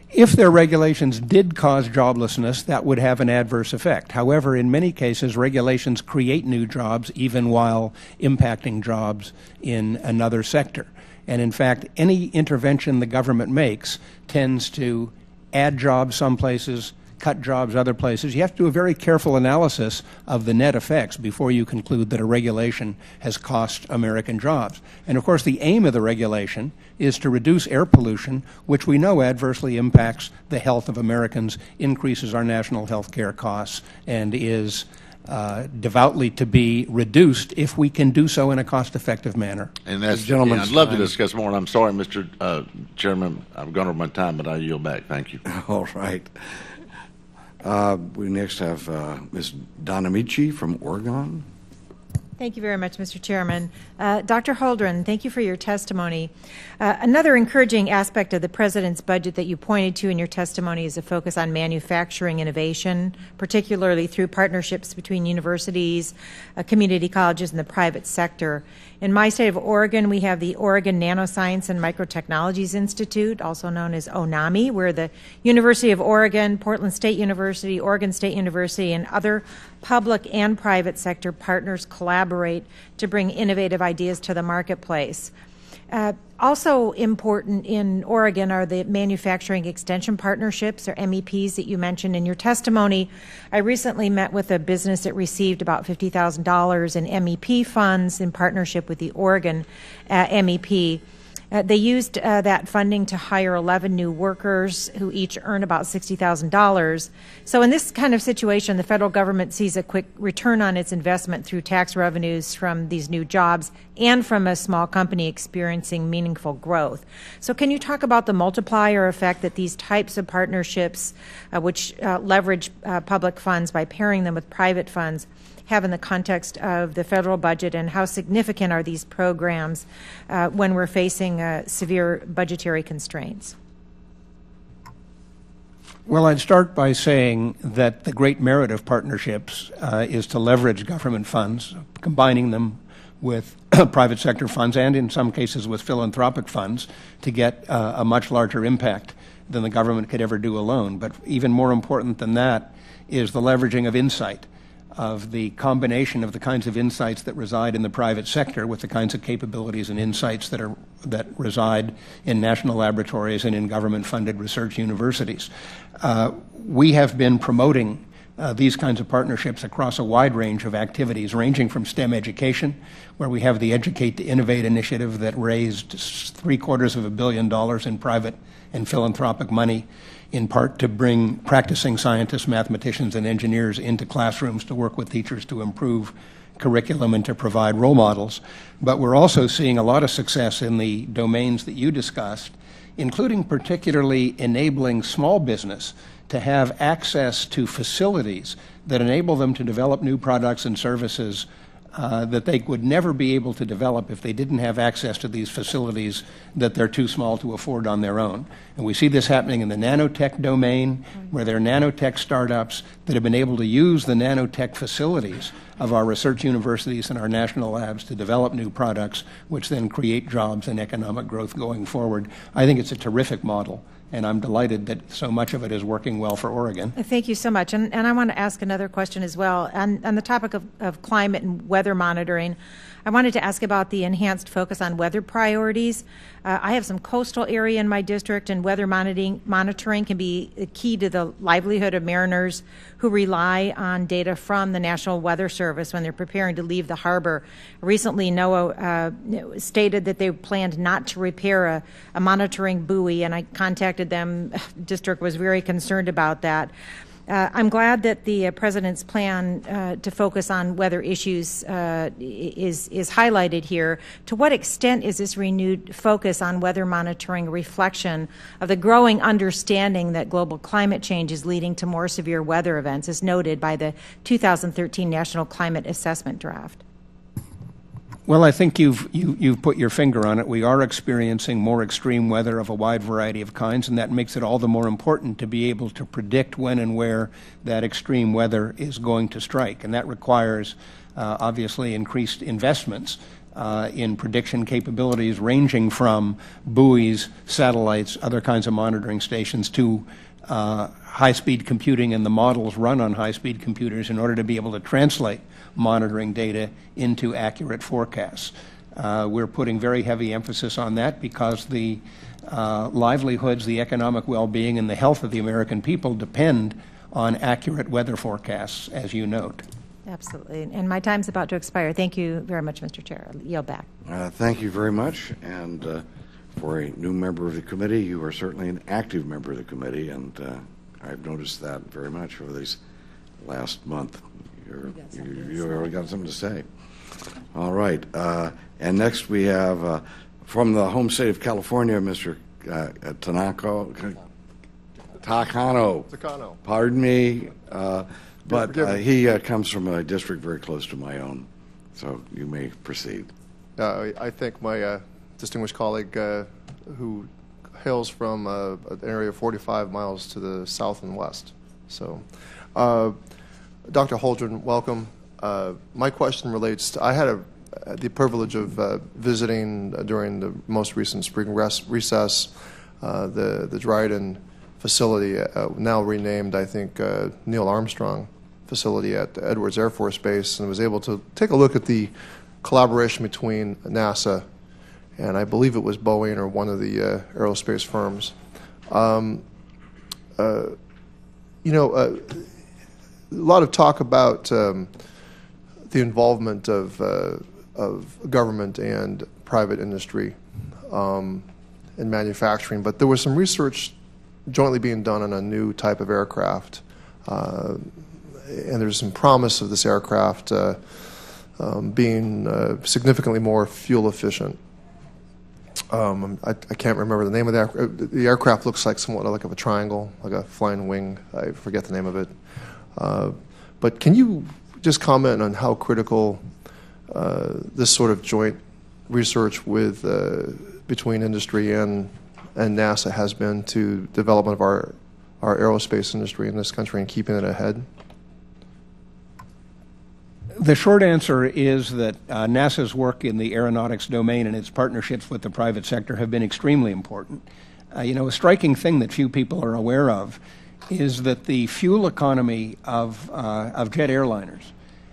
If their regulations did cause joblessness, that would have an adverse effect. However, in many cases, regulations create new jobs even while impacting jobs in another sector. And in fact, any intervention the government makes tends to add jobs some places, cut jobs other places. You have to do a very careful analysis of the net effects before you conclude that a regulation has cost American jobs. And of course, the aim of the regulation is to reduce air pollution, which we know adversely impacts the health of Americans, increases our national health care costs, and is devoutly to be reduced if we can do so in a cost-effective manner. And that's, gentlemen, I'd love to discuss more, and I'm sorry, Mr. Chairman, I've gone over my time, but I yield back. Thank you. All right. We next have Ms. Donamici from Oregon. Thank you very much, Mr. Chairman. Dr. Holdren, thank you for your testimony. Another encouraging aspect of the President's budget that you pointed to in your testimony is a focus on manufacturing innovation, particularly through partnerships between universities, community colleges, and the private sector. In my state of Oregon, we have the Oregon Nanoscience and Microtechnologies Institute, also known as ONAMI, where the University of Oregon, Portland State University, Oregon State University, and other public and private sector partners collaborate to bring innovative ideas to the marketplace. Also important in Oregon are the manufacturing extension partnerships, or MEPs, that you mentioned in your testimony. I recently met with a business that received about $50,000 in MEP funds in partnership with the Oregon MEP. They used that funding to hire 11 new workers who each earn about $60,000. So in this kind of situation, the federal government sees a quick return on its investment through tax revenues from these new jobs and from a small company experiencing meaningful growth. So can you talk about the multiplier effect that these types of partnerships, which leverage public funds by pairing them with private funds, have in the context of the federal budget, and how significant are these programs when we're facing severe budgetary constraints? Well, I'd start by saying that the great merit of partnerships is to leverage government funds, combining them with private sector funds and in some cases with philanthropic funds to get a much larger impact than the government could ever do alone. But even more important than that is the leveraging of insight, of the combination of the kinds of insights that reside in the private sector with the kinds of capabilities and insights that reside in national laboratories and in government-funded research universities. We have been promoting these kinds of partnerships across a wide range of activities, ranging from STEM education, where we have the Educate to Innovate initiative that raised $750 million in private and philanthropic money, in part to bring practicing scientists, mathematicians, and engineers into classrooms to work with teachers to improve curriculum and to provide role models. But we're also seeing a lot of success in the domains that you discussed, including particularly enabling small business to have access to facilities that enable them to develop new products and services that they would never be able to develop if they didn't have access to these facilities that they're too small to afford on their own. And we see this happening in the nanotech domain, where there are nanotech startups that have been able to use the nanotech facilities of our research universities and our national labs to develop new products, which then create jobs and economic growth going forward. I think it's a terrific model, and I'm delighted that so much of it is working well for Oregon. Thank you so much. And I want to ask another question as well. On the topic of climate and weather monitoring, I wanted to ask about the enhanced focus on weather priorities. I have some coastal area in my district, and weather monitoring can be key to the livelihood of mariners who rely on data from the National Weather Service when they're preparing to leave the harbor. Recently, NOAA stated that they planned not to repair a monitoring buoy, and I contacted them. The district was very concerned about that. I'm glad that the President's plan to focus on weather issues is highlighted here. To what extent is this renewed focus on weather monitoring a reflection of the growing understanding that global climate change is leading to more severe weather events, as noted by the 2013 National Climate Assessment Draft? Well, I think you've put your finger on it. We are experiencing more extreme weather of a wide variety of kinds, and that makes it all the more important to be able to predict when and where that extreme weather is going to strike. And that requires, obviously, increased investments in prediction capabilities ranging from buoys, satellites, other kinds of monitoring stations to high-speed computing and the models run on high-speed computers in order to be able to translate monitoring data into accurate forecasts. We're putting very heavy emphasis on that because the livelihoods, the economic well-being, and the health of the American people depend on accurate weather forecasts, as you note. Absolutely. And my time's about to expire. Thank you very much, Mr. Chair. I'll yield back. Thank you very much. And for a new member of the committee, you are certainly an active member of the committee, and I've noticed that very much over these last month. You already got something to say. All right. And next we have from the home state of California, Mr. Takano. Pardon me. But he comes from a district very close to my own. So you may proceed. I thank my distinguished colleague who hails from an area 45 miles to the south and west. So, Dr. Holdren, welcome. My question relates to, I had the privilege of visiting during the most recent spring recess the Dryden facility, now renamed, I think, Neil Armstrong facility at Edwards Air Force Base, and was able to take a look at the collaboration between NASA and I believe it was Boeing or one of the aerospace firms. A lot of talk about the involvement of government and private industry in manufacturing, but there was some research jointly being done on a new type of aircraft, and there's some promise of this aircraft being significantly more fuel efficient. I can't remember the name of the aircraft. The aircraft looks like somewhat like a triangle, like a flying wing. I forget the name of it. But can you just comment on how critical this sort of joint research with between industry and NASA has been to development of our aerospace industry in this country and keeping it ahead? The short answer is that NASA's work in the aeronautics domain and its partnerships with the private sector have been extremely important. A striking thing that few people are aware of is that the fuel economy of jet airliners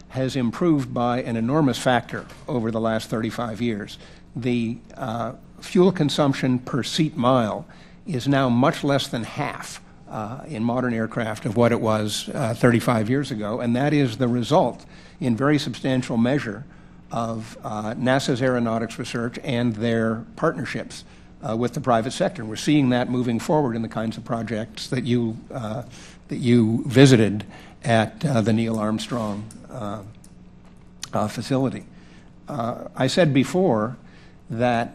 has improved by an enormous factor over the last 35 years. The fuel consumption per seat mile is now much less than half in modern aircraft of what it was 35 years ago, and that is the result, in very substantial measure, of NASA's aeronautics research and their partnerships with the private sector. We're seeing that moving forward in the kinds of projects that you visited at the Neil Armstrong facility. I said before that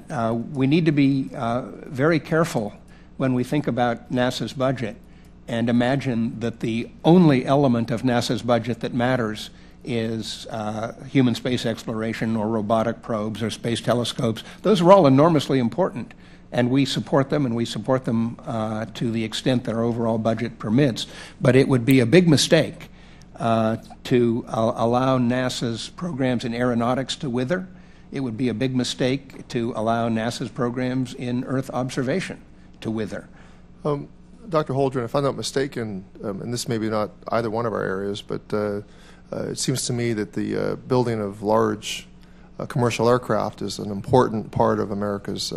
we need to be very careful when we think about NASA's budget and imagine that the only element of NASA's budget that matters is human space exploration or robotic probes or space telescopes. Those are all enormously important, and we support them, and we support them to the extent that our overall budget permits. But it would be a big mistake to allow NASA's programs in aeronautics to wither. It would be a big mistake to allow NASA's programs in Earth observation to wither. Dr. Holdren, if I'm not mistaken, and this may be not either one of our areas, but it seems to me that the building of large commercial aircraft is an important part of America's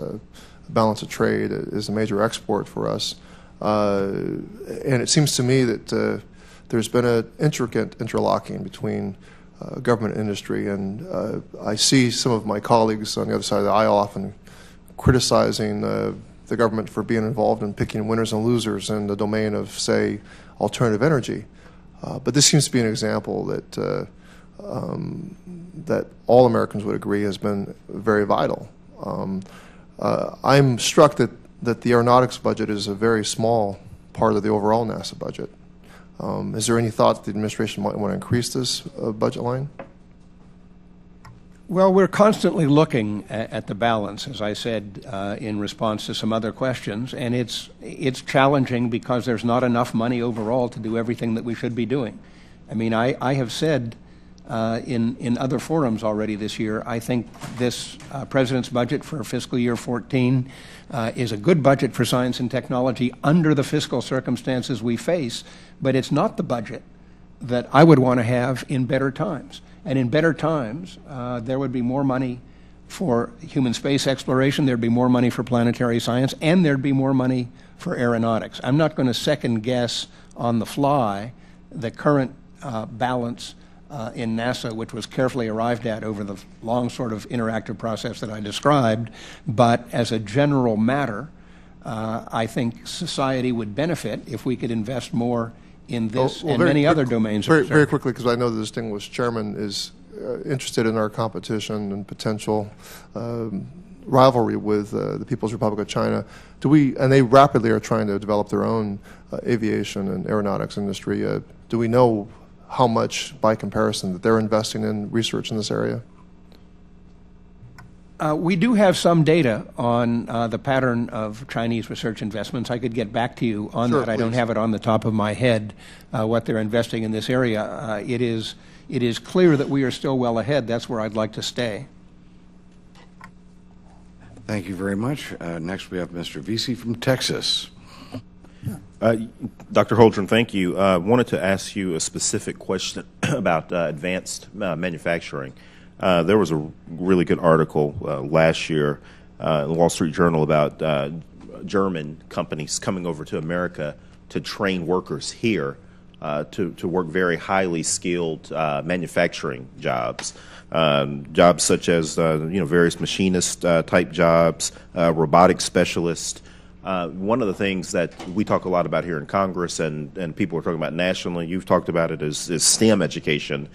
balance of trade. It is a major export for us. And it seems to me that there's been an intricate interlocking between government and industry, and I see some of my colleagues on the other side of the aisle often criticizing the government for being involved in picking winners and losers in the domain of, say, alternative energy. But this seems to be an example that that all Americans would agree has been very vital. I'm struck that the aeronautics budget is a very small part of the overall NASA budget. Is there any thought that the administration might want to increase this budget line? Well, we're constantly looking at the balance, as I said in response to some other questions, and it's challenging because there's not enough money overall to do everything that we should be doing. I mean, I have said in other forums already this year, I think this President's budget for fiscal year 14 is a good budget for science and technology under the fiscal circumstances we face, but it's not the budget that I would want to have in better times. And in better times, there would be more money for human space exploration, there'd be more money for planetary science, and there'd be more money for aeronautics. I'm not going to second guess on the fly the current balance in NASA, which was carefully arrived at over the long sort of interactive process that I described, but as a general matter, I think society would benefit if we could invest more in this and many other domains. Very quickly, because I know the distinguished chairman is interested in our competition and potential rivalry with the People's Republic of China. And they rapidly are trying to develop their own aviation and aeronautics industry. Do we know how much, by comparison, that they're investing in research in this area? We do have some data on the pattern of Chinese research investments. I could get back to you on that. Please. I don't have it on the top of my head, what they're investing in this area. It is clear that we are still well ahead. That's where I'd like to stay. Thank you very much. Next we have Mr. Vesey from Texas. Dr. Holdren, thank you. I wanted to ask you a specific question about advanced manufacturing. There was a really good article last year in the Wall Street Journal about German companies coming over to America to train workers here to work very highly skilled manufacturing jobs. Jobs such as various machinist type jobs, robotic specialists. One of the things that we talk a lot about here in Congress and people are talking about nationally, you've talked about it, is STEM education,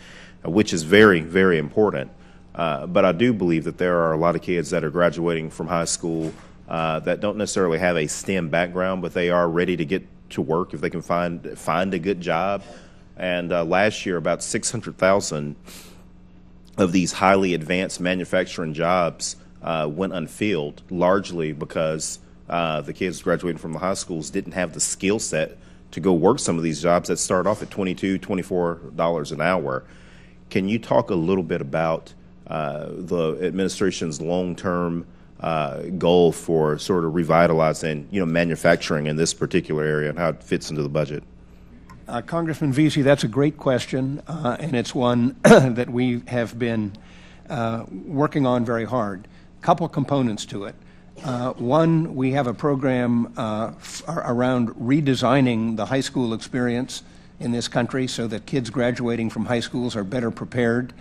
which is very, very important. But I do believe that there are a lot of kids that are graduating from high school that don't necessarily have a STEM background, but they are ready to get to work if they can find a good job. And last year, about 600,000 of these highly advanced manufacturing jobs went unfilled, largely because the kids graduating from the high schools didn't have the skill set to go work some of these jobs that start off at $22, $24 an hour. Can you talk a little bit about the administration's long-term goal for sort of revitalizing, manufacturing in this particular area and how it fits into the budget? Congressman Vesey, that's a great question, and it's one that we have been working on very hard. A couple components to it. One, we have a program around redesigning the high school experience in this country so that kids graduating from high schools are better prepared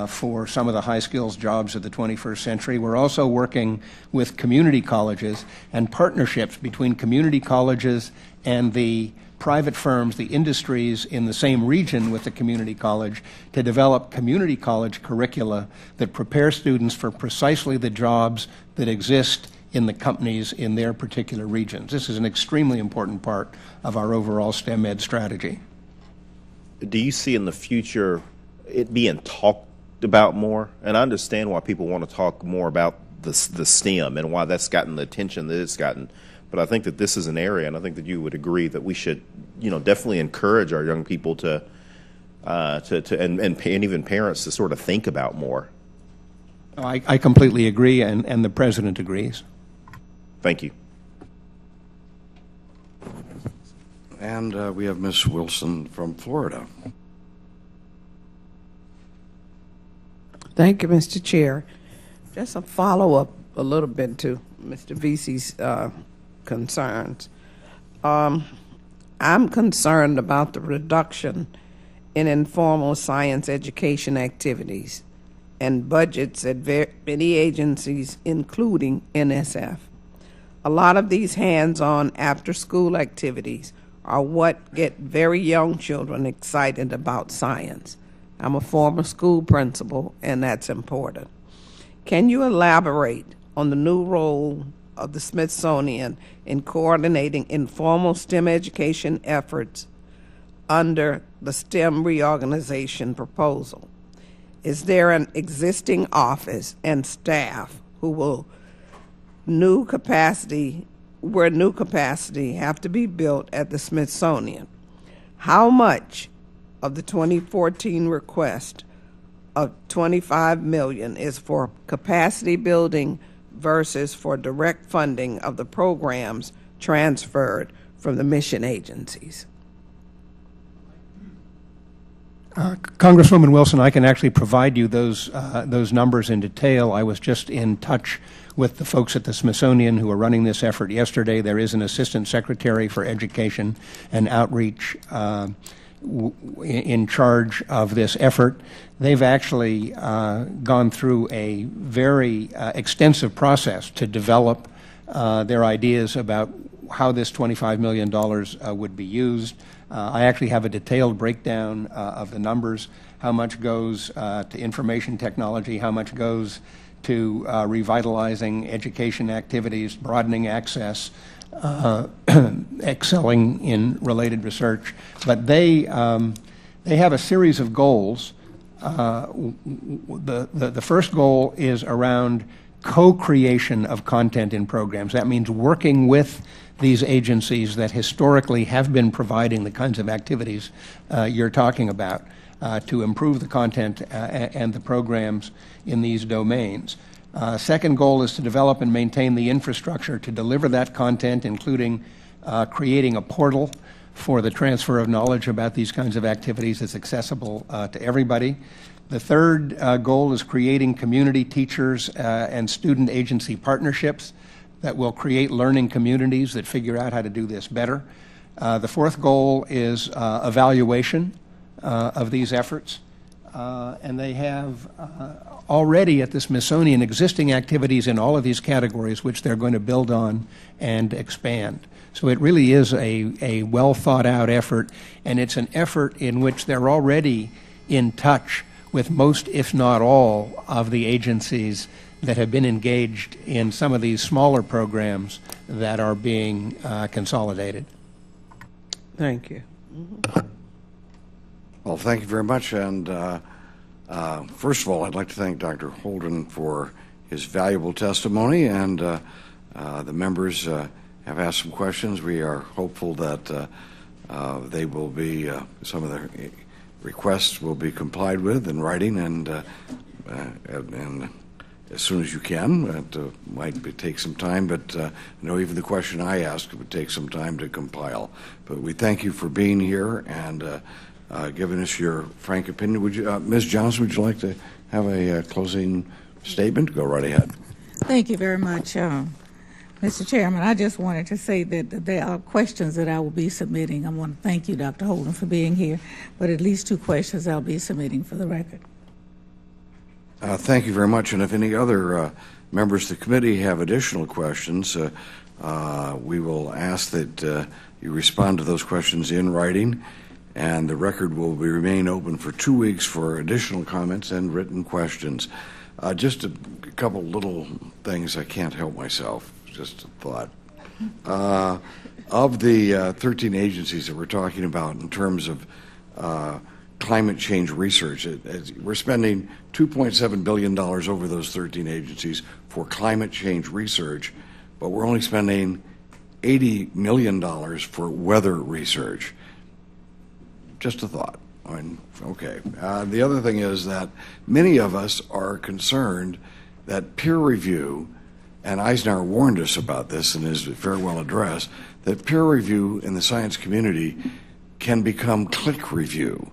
for some of the high skills jobs of the 21st century. We're also working with community colleges and partnerships between community colleges and the private firms, the industries in the same region with the community college, to develop community college curricula that prepare students for precisely the jobs that exist in the companies in their particular regions. This is an extremely important part of our overall STEM ed strategy. Do you see in the future it being talked about more? And I understand why people want to talk more about the STEM and why that's gotten the attention that it's gotten. But I think that this is an area, and I think that you would agree that we should, definitely encourage our young people to even parents to sort of think about more. I completely agree, and the President agrees. Thank you. And we have Ms. Wilson from Florida. Thank you, Mr. Chair. Just a follow-up a little bit to Mr. Vesey's concerns. I'm concerned about the reduction in informal science education activities and budgets at many agencies, including NSF. A lot of these hands-on after-school activities are what get very young children excited about science. I'm a former school principal, and that's important. Can you elaborate on the new role of the Smithsonian in coordinating informal STEM education efforts under the STEM reorganization proposal? Is there an existing office and staff where new capacity have to be built at the Smithsonian? How much of the 2014 request of $25 million is for capacity building versus for direct funding of the programs transferred from the mission agencies? Congresswoman Wilson, I can actually provide you those numbers in detail. I was just in touch with the folks at the Smithsonian who are running this effort yesterday. There is an Assistant Secretary for Education and Outreach in charge of this effort. They've actually gone through a very extensive process to develop their ideas about how this $25 million would be used. I actually have a detailed breakdown of the numbers, how much goes to information technology, how much goes to revitalizing education activities, broadening access, excelling in related research. But they have a series of goals. The first goal is around co-creation of content in programs. That means working with these agencies that historically have been providing the kinds of activities you're talking about to improve the content and the programs in these domains. Second goal is to develop and maintain the infrastructure to deliver that content, including creating a portal for the transfer of knowledge about these kinds of activities that's accessible to everybody. The third goal is creating community teachers and student agency partnerships that will create learning communities that figure out how to do this better. The fourth goal is evaluation of these efforts. And they have already at the Smithsonian existing activities in all of these categories which they're going to build on and expand. So it really is a well thought out effort, and it's an effort in which they're already in touch with most, if not all, of the agencies that have been engaged in some of these smaller programs that are being consolidated. Thank you. Well, thank you very much. And first of all, I'd like to thank Dr. Holdren for his valuable testimony. And the members have asked some questions. We are hopeful that they will be, some of the requests will be complied with in writing, and as soon as you can. It might take some time, but I know even the question I asked would take some time to compile. But we thank you for being here and giving us your frank opinion. Would you, Ms. Johnson, would you like to have a closing statement? Go right ahead. Thank you very much, Mr. Chairman. I just wanted to say that there are questions that I will be submitting. I want to thank you, Dr. Holdren, for being here, but at least 2 questions I'll be submitting for the record. Thank you very much. And if any other members of the committee have additional questions, we will ask that you respond to those questions in writing, and the record will remain open for 2 weeks for additional comments and written questions. Just a couple little things. I can't help myself. Just a thought. Of the 13 agencies that we're talking about in terms of climate change research, we're spending $2.7 billion over those 13 agencies for climate change research, but we're only spending $80 million for weather research. Just a thought. I mean, okay. The other thing is that many of us are concerned that peer review, and Eisenhower warned us about this in his farewell address, that peer review in the science community can become click review,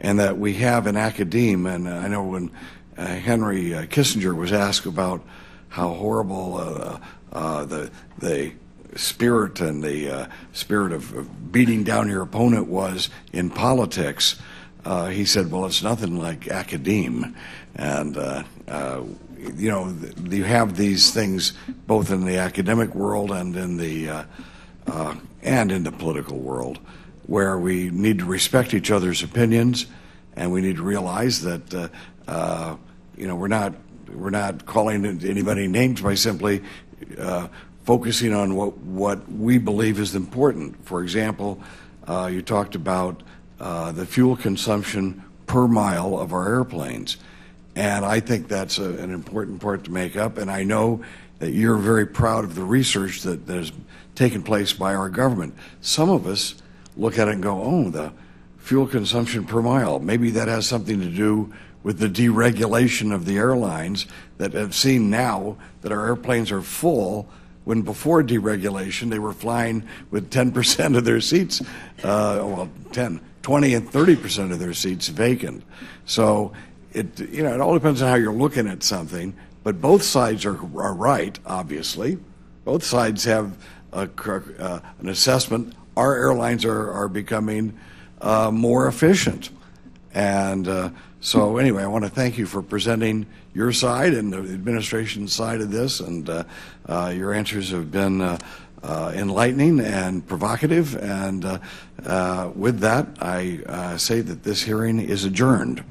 and that we have in academia, and I know when Henry Kissinger was asked about how horrible the spirit and the spirit of beating down your opponent was in politics, he said, well, it's nothing like academia. And, you know, you have these things both in the academic world and in the political world, where we need to respect each other's opinions, and we need to realize that you know, we're not calling anybody names by simply focusing on what we believe is important. For example, you talked about the fuel consumption per mile of our airplanes, and I think that's an important part to make up. And I know that you're very proud of the research that has taken place by our government. Some of us look at it and go, oh, the fuel consumption per mile. Maybe that has something to do with the deregulation of the airlines that have seen now that our airplanes are full, when before deregulation they were flying with 10% of their seats, well, 10, 20 and 30% of their seats vacant. So it all depends on how you're looking at something, but both sides are right, obviously. Both sides have an assessment. Our airlines are becoming more efficient. And so anyway, I want to thank you for presenting your side and the administration's side of this, and your answers have been enlightening and provocative. And with that, I say that this hearing is adjourned.